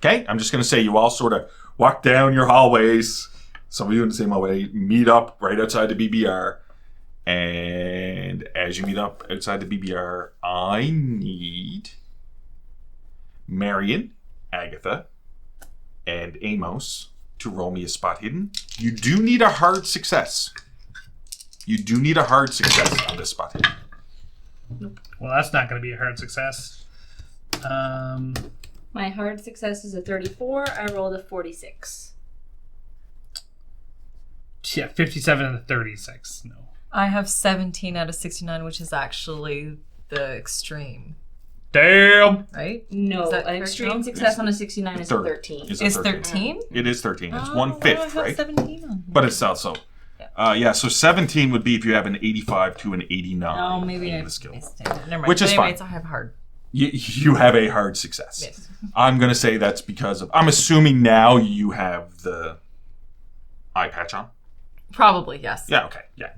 Okay? I'm just going to say you all sort of walk down your hallways. Some of you in the same hallway meet up right outside the BBR. And as you meet up outside the BBR, I need Marion, Agatha, and Amos to roll me a spot hidden. You do need a hard success. On this spot hidden. Nope. Well, that's not going to be a hard success. My hard success is a 34. I rolled a 46. Yeah, 57 and a 36. No. I have 17 out of 69, which is actually the extreme. Damn! Right? No, that an extreme success on a 69 is a 13. Is Is 13? It is 13. It's Oh, 1/5, I have right? 17 on. But it's also. So 17 would be if you have an 85 to an 89. Oh, maybe in I the skill. Never mind. Which is But fine. anyways, I have hard. You have a hard success. Yes. I'm going to say that's because of... I'm assuming now you have the eye patch on. Probably, yes. Yeah, okay. Yeah.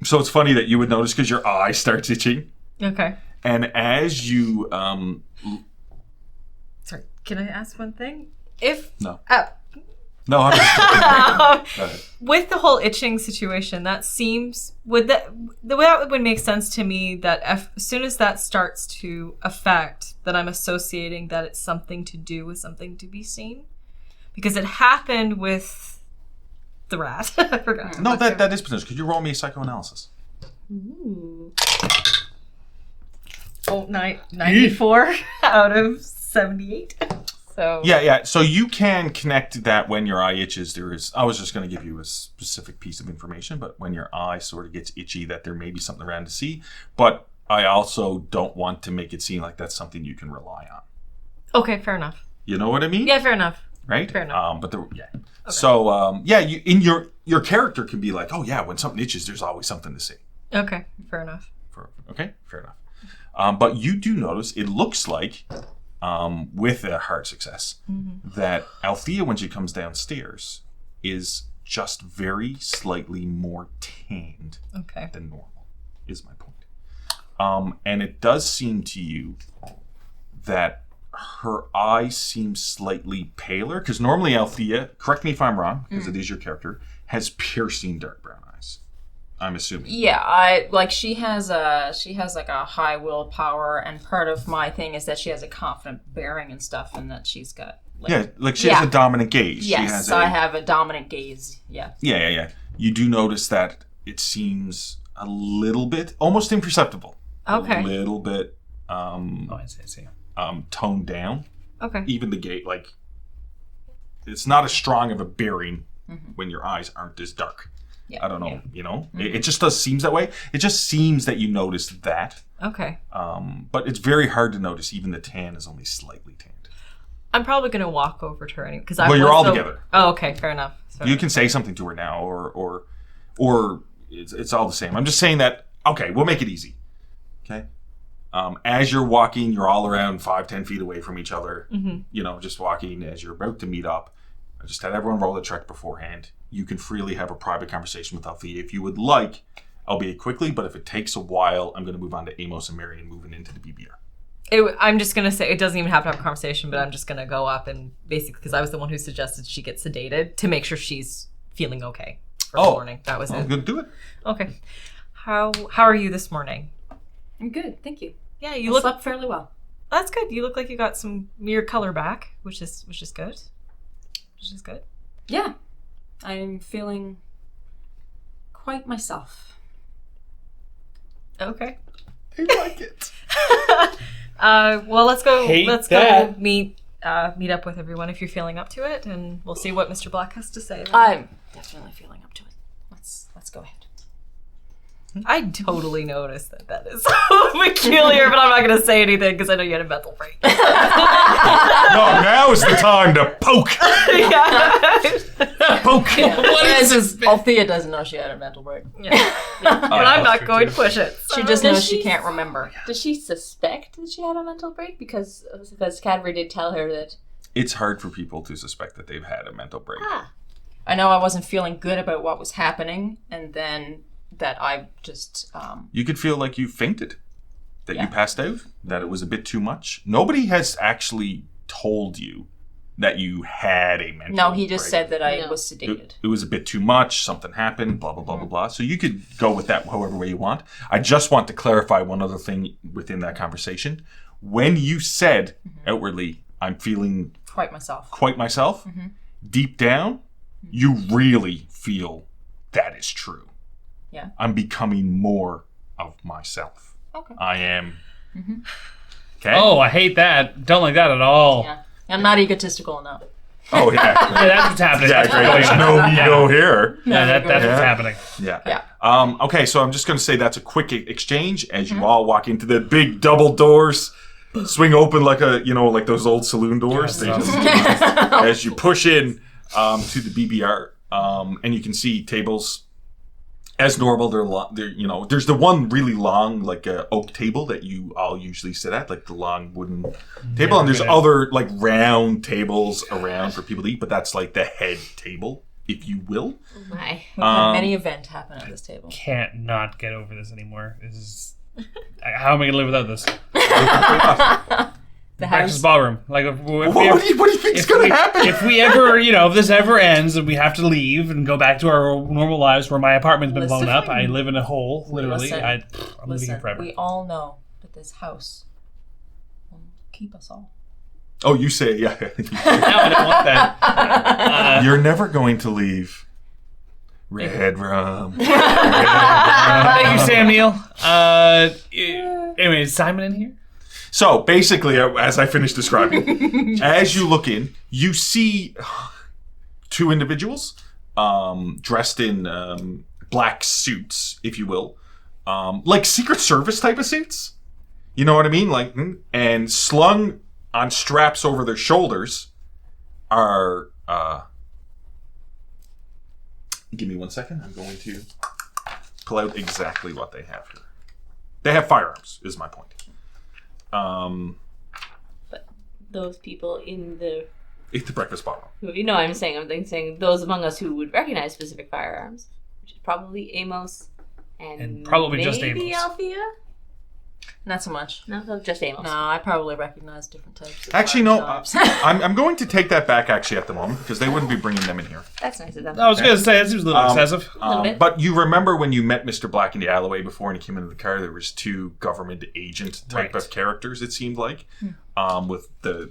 So it's funny that you would notice because your eye starts itching. Okay. And as you... Sorry, can I ask one thing? No. No, I'm just Go ahead. With the whole itching situation, that seems that would make sense to me. That as soon as that starts to affect, that I'm associating that it's something to do with something to be seen, because it happened with the rat. I forgot. No, that is potential. Could you roll me a psychoanalysis? Ooh. Oh, 94 out of 78. So Yeah. So you can connect that when your eye itches. I was just going to give you a specific piece of information, but when your eye sort of gets itchy, that there may be something around to see. But I also don't want to make it seem like that's something you can rely on. okay, fair enough. You know what I mean? Yeah, fair enough. Right? Fair enough. Okay. So you in your character can be like, oh yeah, when something itches, there's always something to see. Okay, fair enough. Okay, fair enough. But you do notice it looks like. With a hard success, that Althea, when she comes downstairs, is just very slightly more tanned than normal, is my point. And it does seem to you that her eyes seem slightly paler, because normally Althea, correct me if I'm wrong, because it is your character, has piercing dark brown eyes. I'm assuming. Yeah, she has like a high willpower, and part of my thing is that she has a confident bearing and stuff, and that she's got she has a dominant gaze. Yes, I have a dominant gaze. Yeah. Yeah. You do notice that it seems a little bit, almost imperceptible. Okay. A little bit, I see. Toned down. Okay. Even the gait, it's not as strong of a bearing when your eyes aren't as dark. Yeah. I don't know, it just seems that way. It just seems that you noticed that. Okay. But it's very hard to notice. Even the tan is only slightly tanned. I'm probably going to walk over to her anyway. Well, you're all together. Oh, okay. Fair enough. You can say something to her now, or it's all the same. I'm just saying that, okay, we'll make it easy. Okay? As you're walking, you're all around 5-10 feet away from each other. Mm-hmm. Just walking as you're about to meet up. I just had everyone roll the check beforehand. You can freely have a private conversation with Althea if you would like, albeit quickly, but if it takes a while, I'm going to move on to Amos and Marion moving into the BBR. I'm just going to say, it doesn't even have to have a conversation, but I'm just going to go up and basically, because I was the one who suggested she get sedated to make sure she's feeling okay for the morning. That was it. I'm going to do it. Okay. How are you this morning? I'm good, thank you. Yeah, you look slept fairly well. That's good. You look like you got some your color back, which is good. Which is good. Yeah. I'm feeling quite myself. Okay. I like it. Well, let's go that. meet up with everyone if you're feeling up to it, and we'll see what Mr. Black has to say. I'm definitely feeling up to it. Let's go ahead. I totally noticed that is so peculiar, but I'm not going to say anything because I know you had a mental break. No, now is the time to poke. Poke. What is this? Althea doesn't know she had a mental break. Yeah. But I'm not going to push it. She just knows she can't remember. Does she suspect that she had a mental break? Because Cadbury did tell her that. It's hard for people to suspect that they've had a mental break. I know I wasn't feeling good about what was happening, and then that I just... You could feel like you fainted, that you passed out, that it was a bit too much. Nobody has actually told you that you had a mental break. No, he just said that I was sedated. It was a bit too much, something happened, blah, blah, blah, blah, blah. So you could go with that however way you want. I just want to clarify one other thing within that conversation. When you said outwardly, I'm feeling... Quite myself. Deep down, you really feel that is true. Yeah. I'm becoming more of myself. Okay. I am. Okay. Oh, I hate that. Don't like that at all. Yeah. I'm not egotistical enough. Oh, yeah. Yeah, that's what's happening. Yeah, great. There's no ego here. Yeah, that's what's happening. Yeah. Okay, so I'm just going to say that's a quick exchange as you all walk into the big double doors. Swing open like like those old saloon doors. They just, as you push in to the BBR, and you can see tables as normal. They're there's the one really long oak table that you all usually sit at, like the long wooden table, and there's other round tables around for people to eat, but that's like the head table, if you will. Oh my. We've had many events happen at this table. Can't not get over this anymore. This is... How am I going to live without this? The Back to house. the ballroom. What do you think is going to happen? If we ever, if this ever ends and we have to leave and go back to our normal lives where my apartment's been blown up, I live in a hole, literally. I'm living here forever. We all know that this house will keep us all. Oh, you say, yeah. No, I don't want that. You're never going to leave. Red rum. Thank you, Sam Neill. Anyway, is Simon in here? So, basically, as I finish describing, as you look in, you see two individuals dressed in black suits, if you will. Like Secret Service type of suits. You know what I mean? And slung on straps over their shoulders are... Give me 1 second. I'm going to pull out exactly what they have here. They have firearms, is my point. But those people in the... Eat the breakfast bottle. I'm saying those among us who would recognize specific firearms, which is probably Amos and probably maybe just Amos. Althea? Not so much. No, just Amos. No, I probably recognize different types of Actually, no. firearms. I'm going to take that back, actually, at the moment, because they wouldn't be bringing them in here. That's nice of them. I was going to say, that seems a little excessive. little bit. But you remember when you met Mr. Black in the alleyway before and he came into the car, there was two government agent type of characters, it seemed like, with the,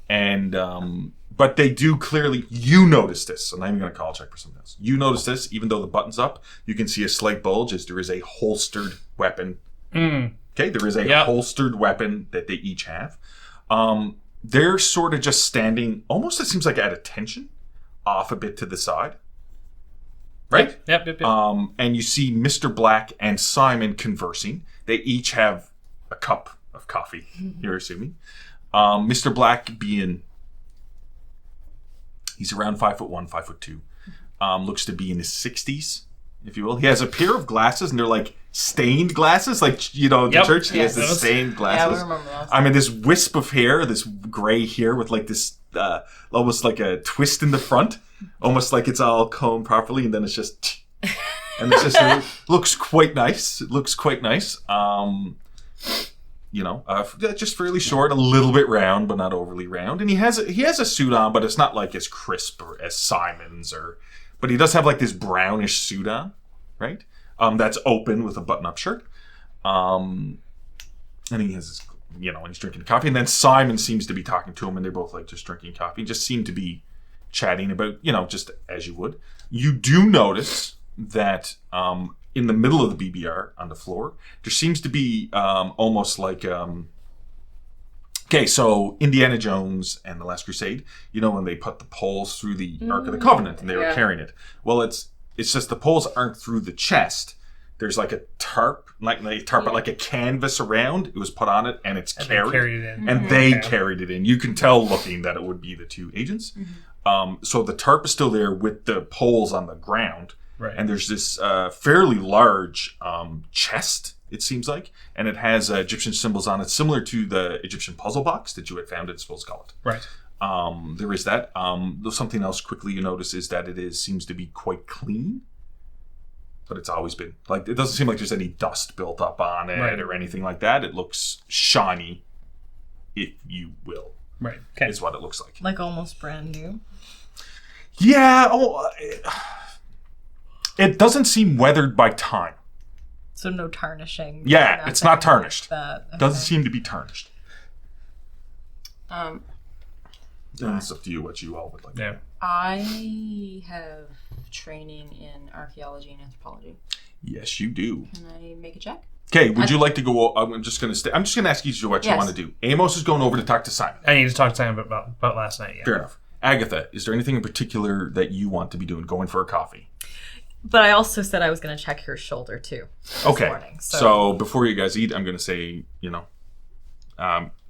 and, but they do clearly, you notice this, I'm not even going to call check for something else. You notice this, even though the button's up, you can see a slight bulge as there is a holstered weapon. Okay, there is a holstered weapon that they each have. They're sort of just standing, almost it seems like at attention, off a bit to the side. right? Yep. And you see Mr. Black and Simon conversing. They each have a cup of coffee, you're assuming. Mr. Black being, he's around 5'1", 5'2", looks to be in his 60s, if you will. He has a pair of glasses, and they're like stained glasses, like, the church. He has the stained glasses. Yeah, I remember those. I mean, this wisp of hair, this gray hair with like this, almost like a twist in the front, almost like it's all combed properly, and then it's just, and it's just it looks quite nice. It looks quite nice. Just fairly short, a little bit round, but not overly round. And he has a suit on, but it's not like as crisp or as Simon's, but he does have like this brownish suit on, right? That's open with a button-up shirt. And he has, and he's drinking coffee. And then Simon seems to be talking to him, and they're both like just drinking coffee. Just seem to be chatting about, just as you would. You do notice that in the middle of the BBR on the floor, there seems to be almost like so Indiana Jones and the Last Crusade, when they put the poles through the Ark of the Covenant and they were carrying it. Well, it's just the poles aren't through the chest. There's like a tarp, like a canvas around. It was put on it, and it's carried. They carried it in. And they carried it in. You can tell looking that it would be the two agents. So the tarp is still there with the poles on the ground. Right. And there's this fairly large chest, it seems like, and it has Egyptian symbols on it, similar to the Egyptian puzzle box that you had found at Spill's Gullet. Right. There is that. Something else quickly you notice is that seems to be quite clean, but it's always been like, it doesn't seem like there's any dust built up on it or anything like that. It looks shiny, if you will. Right. Okay. Is what it looks like. Like almost brand new. Yeah. It doesn't seem weathered by time. So no tarnishing. Yeah, it's not tarnished. Like that. Okay. Doesn't seem to be tarnished. Um, And it's up to you what you all would like. Yeah. I have training in archaeology and anthropology. Yes, you do. Can I make a check? Okay, would you like to go? I'm just going to ask you what you want to do. Amos is going over to talk to Simon. I need to talk to Simon about last night. Yeah. Fair enough. Agatha, is there anything in particular that you want to be doing? Going for a coffee? But I also said I was going to check her shoulder too. Okay. Morning, so before you guys eat, I'm going to say,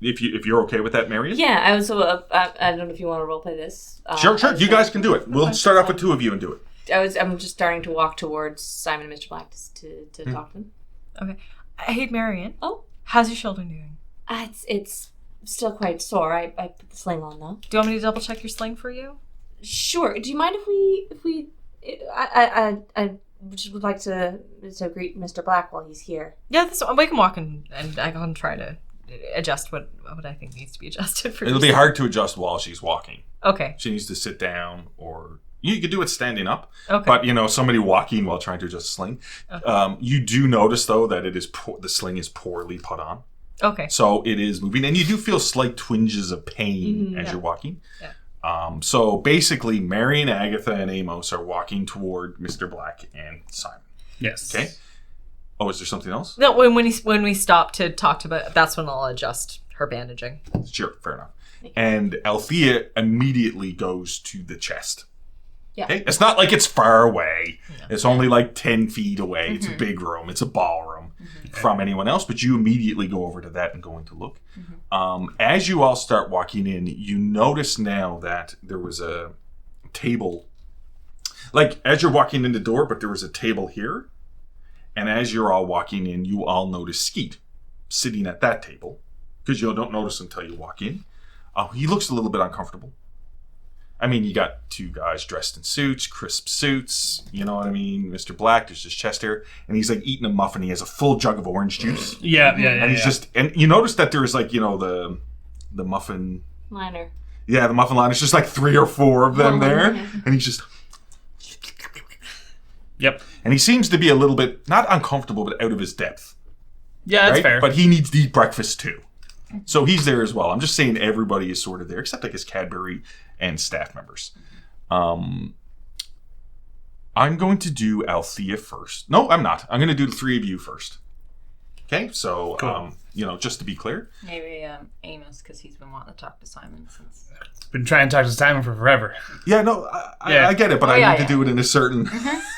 if you're okay with that, Marion. Yeah, I was. I don't know if you want to roleplay this. Sure. You guys can do it. We'll start off with two of you and do it. I'm just starting to walk towards Simon and Mr. Black to talk to them. Okay. Hey, Marion. Oh, how's your shoulder doing? It's still quite sore. I put the sling on though. Do you want me to double check your sling for you? Sure. Do you mind if we? I just would like to greet Mr. Black while he's here. Yeah, we can walk and I can try to adjust what I think needs to be adjusted for. It'll be hard to adjust while she's walking. Okay. She needs to sit down, or you could do it standing up. Okay. But somebody walking while trying to adjust a sling. Okay. You do notice though that the sling is poorly put on. Okay. So it is moving, and you do feel slight twinges of pain as you're walking. Yeah. So basically, Mary and Agatha and Amos are walking toward Mr. Black and Simon. Yes. Okay. Oh, is there something else? No, when we stop to talk about, that's when I'll adjust her bandaging. Sure, fair enough. And Althea immediately goes to the chest. Yeah. Okay? It's not like it's far away. No. It's only like 10 feet away. It's a big room. It's a ballroom from anyone else, but you immediately go over to that and go in to look. As you all start walking in, you notice now that there was a table, like as you're walking in the door, but there was a table here. And as you're all walking in, you all notice Skeet sitting at that table, because you don't notice until you walk in. He looks a little bit uncomfortable. I mean, you got two guys dressed in suits, crisp suits, you know what I mean? Mr. Black, there's his chest hair, and he's like eating a muffin. He has a full jug of orange juice. Yeah. And he's and you notice that there's like, the muffin liner. Yeah, the muffin liner. It's just like 3 or 4 of them there. And he's just... Yep. And he seems to be a little bit, not uncomfortable, but out of his depth. Yeah, that's fair. But he needs to eat breakfast too. So he's there as well. I'm just saying everybody is sort of there, except I guess Cadbury and staff members. I'm going to do Althea first. No, I'm not. I'm going to do the 3 of you first. Okay, so Cool. Just to be clear, Maybe Amos, because he's been wanting to talk to Simon since. Been trying to talk to Simon for forever. yeah, no, Yeah. I get it, but I need to do it in a certain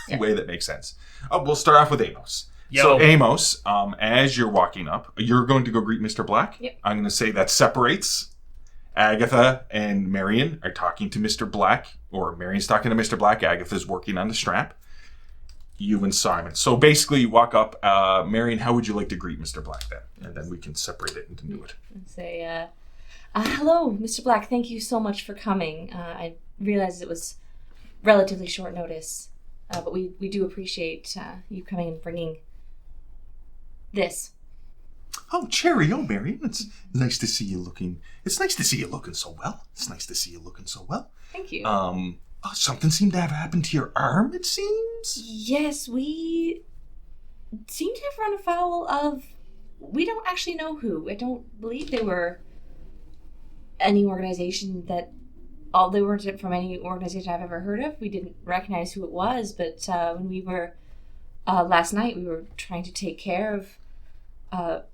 Yeah. way that makes sense. We'll start off with Amos. Yo. So Amos, as you're walking up, you're going to go greet Mr. Black. Yep. I'm going to say that separates. Agatha and Marion are talking to Mr. Black, or Marion's talking to Mr. Black. Agatha's working on the strap. You and Simon. So basically, you walk up. Marion, how would you like to greet Mr. Black then? And then we can separate it into do it. And say, hello, Mr. Black. Thank you so much for coming. I realized it was relatively short notice, but we do appreciate you coming and bringing this. Oh, cheerio, Marion. It's nice to see you looking. It's nice to see you looking so well. Thank you. Something seemed to have happened to your arm, it seems. Yes, we seem to have run afoul of... We don't actually know who. I don't believe they were any organization that... They weren't from any organization I've ever heard of. We didn't recognize who it was, but when we were... last night, we were trying to take care of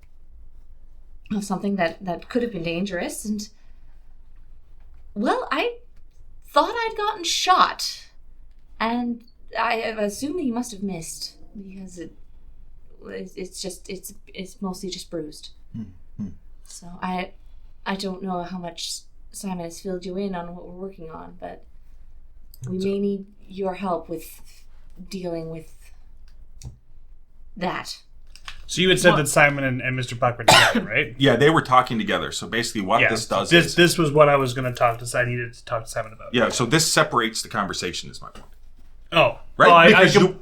something that could have been dangerous, and... Well, I thought I'd gotten shot, and I assume he must have missed, because it's mostly just bruised. Mm-hmm. So I don't know how much Simon has filled you in on what we're working on, but we may need your help with dealing with that. So you had said that Simon and Mr. Black were together, right? Yeah, they were talking together. So basically what this does is... This was what I was going to talk to... I needed to talk to Simon about. Yeah, so this separates the conversation is my point. Oh. Right? Well,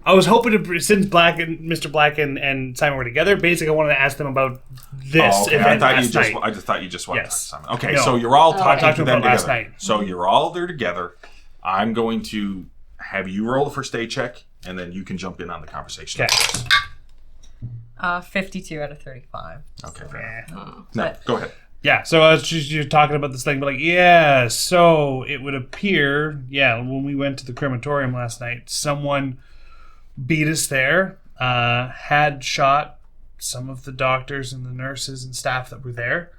I was hoping to... Since Mr. Black and Simon were together, basically I wanted to ask them about this event last night. I just thought you just wanted to Yes. talk to Simon. Okay, No. so you're all talking to them about last together. night. So you're all there together. I'm going to have you roll a first aid check, and then you can jump in on the conversation. Okay. 52 out of 35. Okay, fair enough. Oh. No, go ahead. Yeah, so you're talking about this thing, but so it would appear, when we went to the crematorium last night, someone beat us there, had shot some of the doctors and the nurses and staff that were there.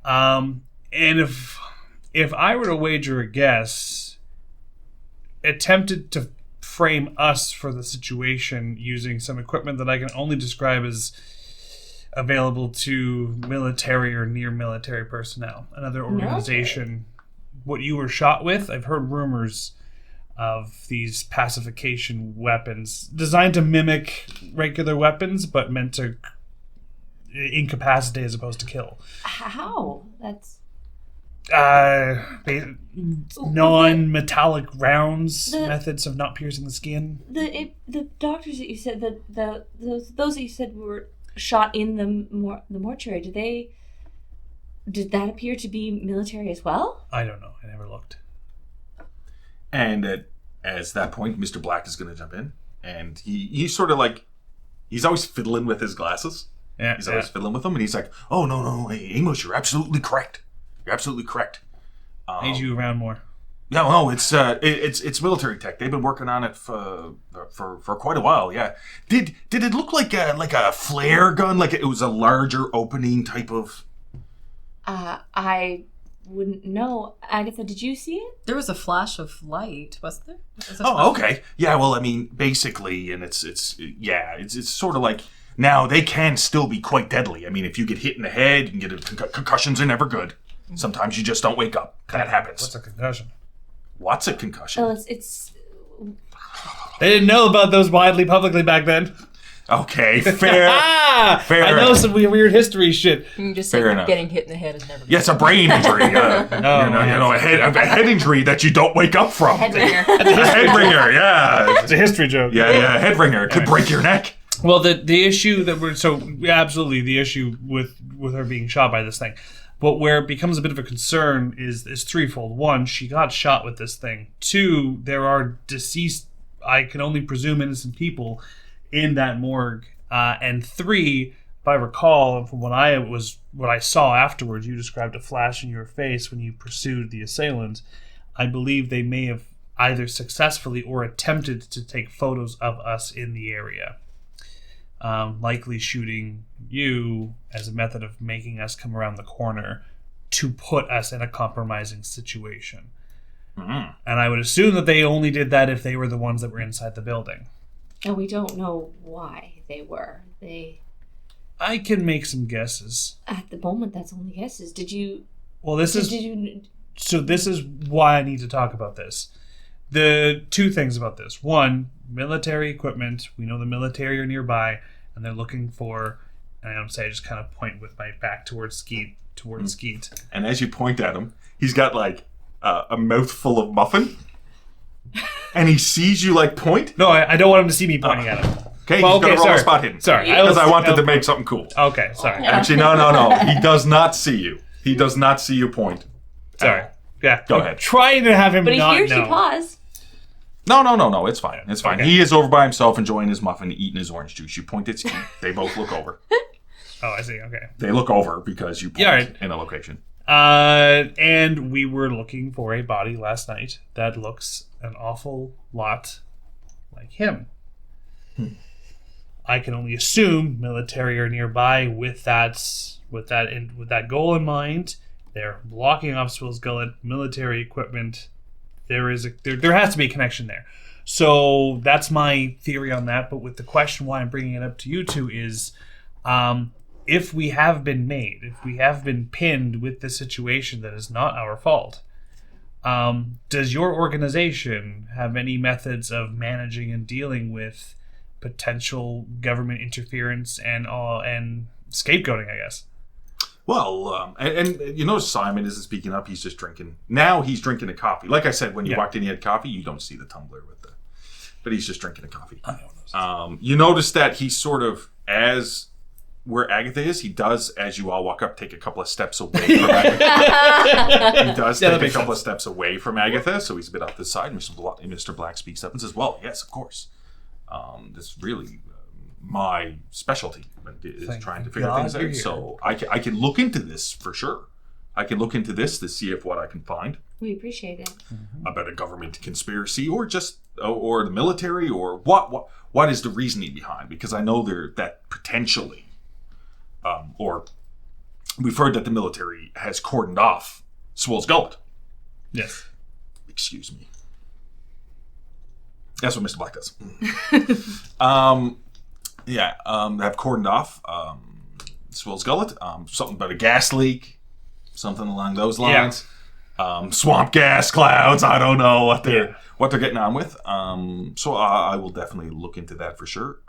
And if I were to wager a guess, attempted to frame us for the situation using some equipment that I can only describe as available to military or near military personnel. Another organization, what you were shot with, I've heard rumors of these pacification weapons designed to mimic regular weapons, but meant to incapacitate as opposed to kill. How? That's... non-metallic rounds, methods of not piercing the skin. The doctors that you said, those that you said were shot in the mortuary, did that appear to be military as well? I don't know. I never looked. And as that point, Mr. Black is going to jump in, and he's sort of like, he's always fiddling with his glasses. Yeah, he's always fiddling with them, and he's like, "Oh no, hey, Amos, you're absolutely correct. You're absolutely correct. Need you around more." No, it's military tech. They've been working on it for quite a while. Yeah. Did it look like a flare gun? Like it was a larger opening type of? I wouldn't know. Agatha, did you see it? There was a flash of light, wasn't there? Oh, okay. Yeah. Well, I mean, basically, and it's sort of like. Now, they can still be quite deadly. I mean, if you get hit in the head, you can get concussions are never good. Sometimes you just don't wake up. That happens. What's a concussion? What's a concussion? Oh, it's... They didn't know about those widely publicly back then. Okay, fair. Fair. I know some weird history shit. You can just Fair say enough. getting hit in the head is never good. Yeah, it's a brain injury. A head injury that you don't wake up from. Headbanger. A head ringer, yeah. It's a history joke. Yeah, head ringer. It could break your neck. Well, the issue that absolutely the issue with her being shot by this thing, but where it becomes a bit of a concern is threefold. One, she got shot with this thing. Two, there are deceased, I can only presume innocent people in that morgue. And three, if I recall, from what I saw afterwards, you described a flash in your face when you pursued the assailant. I believe they may have either successfully or attempted to take photos of us in the area. likely shooting you as a method of making us come around the corner to put us in a compromising situation. And I would assume that they only did that if they were the ones that were inside the building. And we don't know why they were. I can make some guesses. At the moment, that's only guesses. Well, this is why I need to talk about this. The two things about this. One, military equipment. We know the military are nearby, and they're looking for, and I don't say, I just kind of point with my back towards Skeet. And as you point at him, he's got like a mouthful of muffin, and he sees you like point. No, I don't want him to see me pointing at him. Okay, he's going to roll a spot hidden. Sorry. Because I wanted to make something cool. Okay, sorry. Actually, no. He does not see you. He does not see you point. Sorry. Yeah, Go ahead. Trying to have him But not he hears know. you pause. No. It's fine. It's fine. Okay. He is over by himself enjoying his muffin, eating his orange juice. You point at Steve. They both look over. Oh, I see. Okay. They look over because you point right. in a location. And we were looking for a body last night that looks an awful lot like him. I can only assume military are nearby with that goal in mind. They're blocking off Swill's Gullet, military equipment. There has to be a connection there. So that's my theory on that. But with the question why I'm bringing it up to you two is, if we have been pinned with this situation that is not our fault, does your organization have any methods of managing and dealing with potential government interference and scapegoating, I guess? Well, and you know Simon isn't speaking up. He's just drinking. Now he's drinking a coffee. Like I said, when you walked in, he had coffee. You don't see the tumbler but he's just drinking a coffee. You notice that he's sort of, as where Agatha is, he does, as you all walk up, take a couple of steps away from Agatha. He does take a couple of steps away from Agatha, so he's a bit off this side. Mr. Black speaks up and says, well, yes, of course. This really my specialty is trying to figure things out. So I can look into this for sure. I can look into this to see if what I can find. We appreciate it. About a government conspiracy or the military or what is the reasoning behind? Because I know that potentially, or we've heard that the military has cordoned off Swill's Gullet. Yes. Excuse me. That's what Mr. Black does. They have cordoned off Swill's Gullet. Something about a gas leak, something along those lines. Swamp gas clouds. I don't know what they're getting on with. So I will definitely look into that for sure.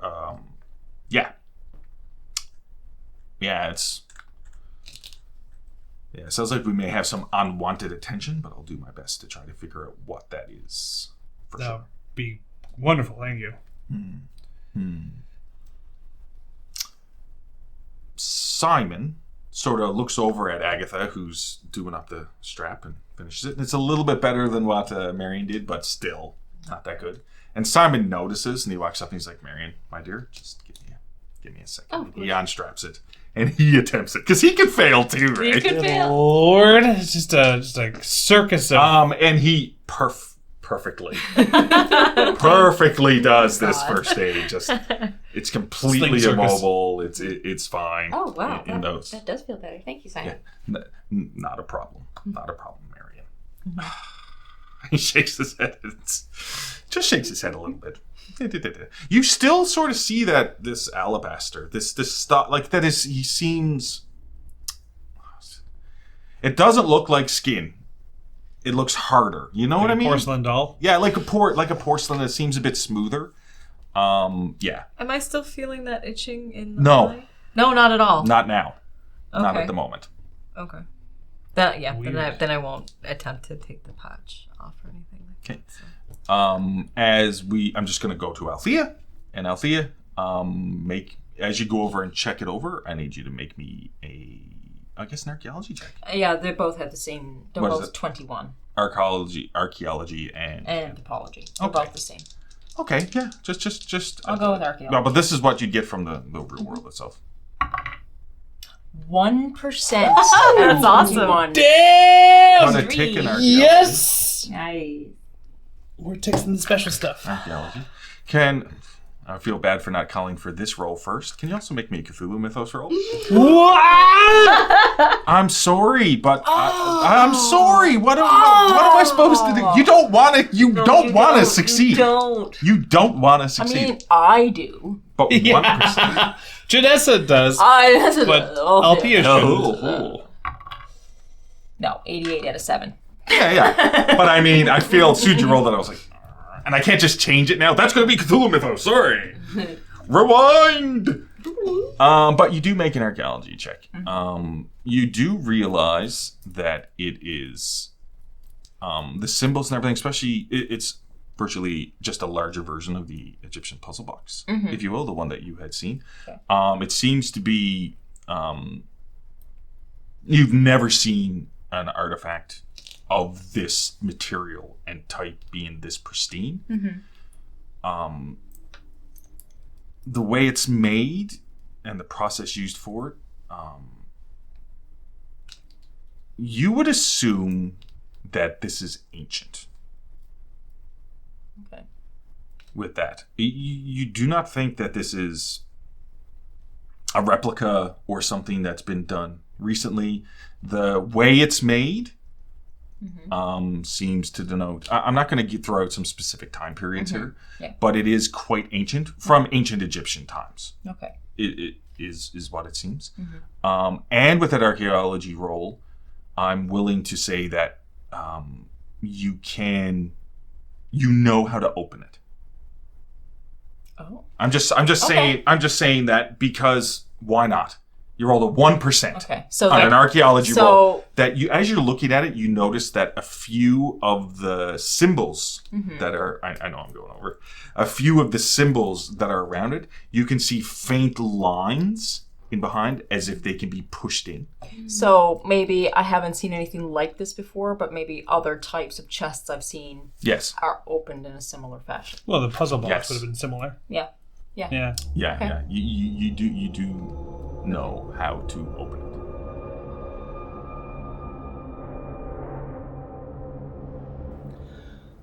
It sounds like we may have some unwanted attention, but I'll do my best to try to figure out what that is for sure. That would be wonderful. Thank you. Simon sort of looks over at Agatha, who's doing up the strap, and finishes it. And it's a little bit better than what Marion did, but still not that good. And Simon notices, and he walks up and he's like, Marion, my dear, just give me a second. Oh, he unstraps it, and he attempts it, because he can fail too, right? You could fail. Lord, it's just a circus of... And he perfectly does this first aid. Just it's completely immobile. It's fine. Oh wow, that does feel better. Thank you, Simon. Yeah, not a problem. Not a problem, Marion. He shakes his head. Just shakes his head a little bit. You still sort of see that this alabaster, this stuff, like that is. He seems. It doesn't look like skin. It looks harder. You know what I mean? Porcelain doll? Yeah, like a porcelain that seems a bit smoother. Yeah. Am I still feeling that itching in the No. eye? No, not at all. Not now. Not Okay. at the moment. Okay. Then Weird. I won't attempt to take the patch off or anything like Okay. that. So. I'm just going to go to Althea. And Althea, as you go over and check it over, I need you to make me an archaeology check. Yeah, they both have the same. They're What is both it? 21. Archaeology, and Anthropology. They're Okay. both the same. Okay, yeah, just. I'll go with archaeology. No, but this is what you get from the real world itself. 1%. That's awesome. 21. Damn! On a tick in archaeology. Yes! Nice. We're texting the special stuff. Archaeology. I feel bad for not calling for this roll first. Can you also make me a Cthulhu Mythos roll? What? I'm sorry, but I'm sorry. What am I supposed to do? You don't want to. You don't want to succeed. You don't want to succeed. I mean, I do. But 1%. Janessa does, but Althea shouldn't. No, 88 out of 7. Yeah. But I mean, I feel as soon as you rolled it, I was like, and I can't just change it now. That's going to be Cthulhu Mythos. Sorry. Rewind. But you do make an archaeology check. You do realize that it is the symbols and everything, especially it's virtually just a larger version of the Egyptian puzzle box, if you will, the one that you had seen. Okay. It seems to be you've never seen an artifact of this material and type being this pristine. The way it's made and the process used for it, you would assume that this is ancient. Okay. With that, you do not think that this is a replica or something that's been done recently. The way it's made seems to denote. I'm not going to throw out some specific time periods here, but it is quite ancient, from ancient Egyptian times. Okay. It is what it seems. And with that archaeology roll, I'm willing to say that you know how to open it. Oh. I'm just saying that because why not? You rolled a 1% on an archaeology roll. That you, as you're looking at it, you notice that a few of the symbols that are, I know I'm going over, a few of the symbols that are around it, you can see faint lines in behind as if they can be pushed in. So maybe I haven't seen anything like this before, but maybe other types of chests I've seen are opened in a similar fashion. Well, the puzzle box would have been similar. Yeah. Yeah. You do know how to open it.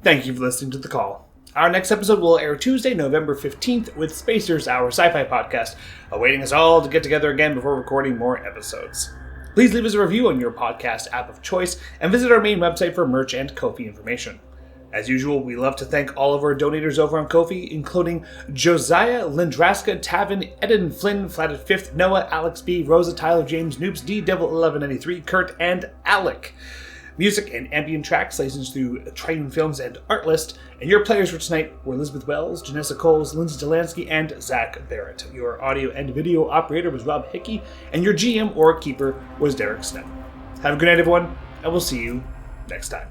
Thank you for listening to The Call. Our next episode will air Tuesday, November 15th with Spacers, our sci-fi podcast, awaiting us all to get together again before recording more episodes. Please leave us a review on your podcast app of choice and visit our main website for merch and Ko-fi information. As usual, we love to thank all of our donators over on Ko-fi, including Josiah, Lindraska, Tavin, Eden, Flynn, Flatted Fifth, Noah, Alex B, Rosa, Tyler, James, Noobs, D, Devil 1193, Kurt, and Alec. Music and ambient tracks licensed through Triton Films and Artlist, and your players for tonight were Elizabeth Wells, Janessa Coles, Lindsay Delansky, and Zach Barrett. Your audio and video operator was Rob Hickey, and your GM or keeper was Derek Snow. Have a good night, everyone, and we'll see you next time.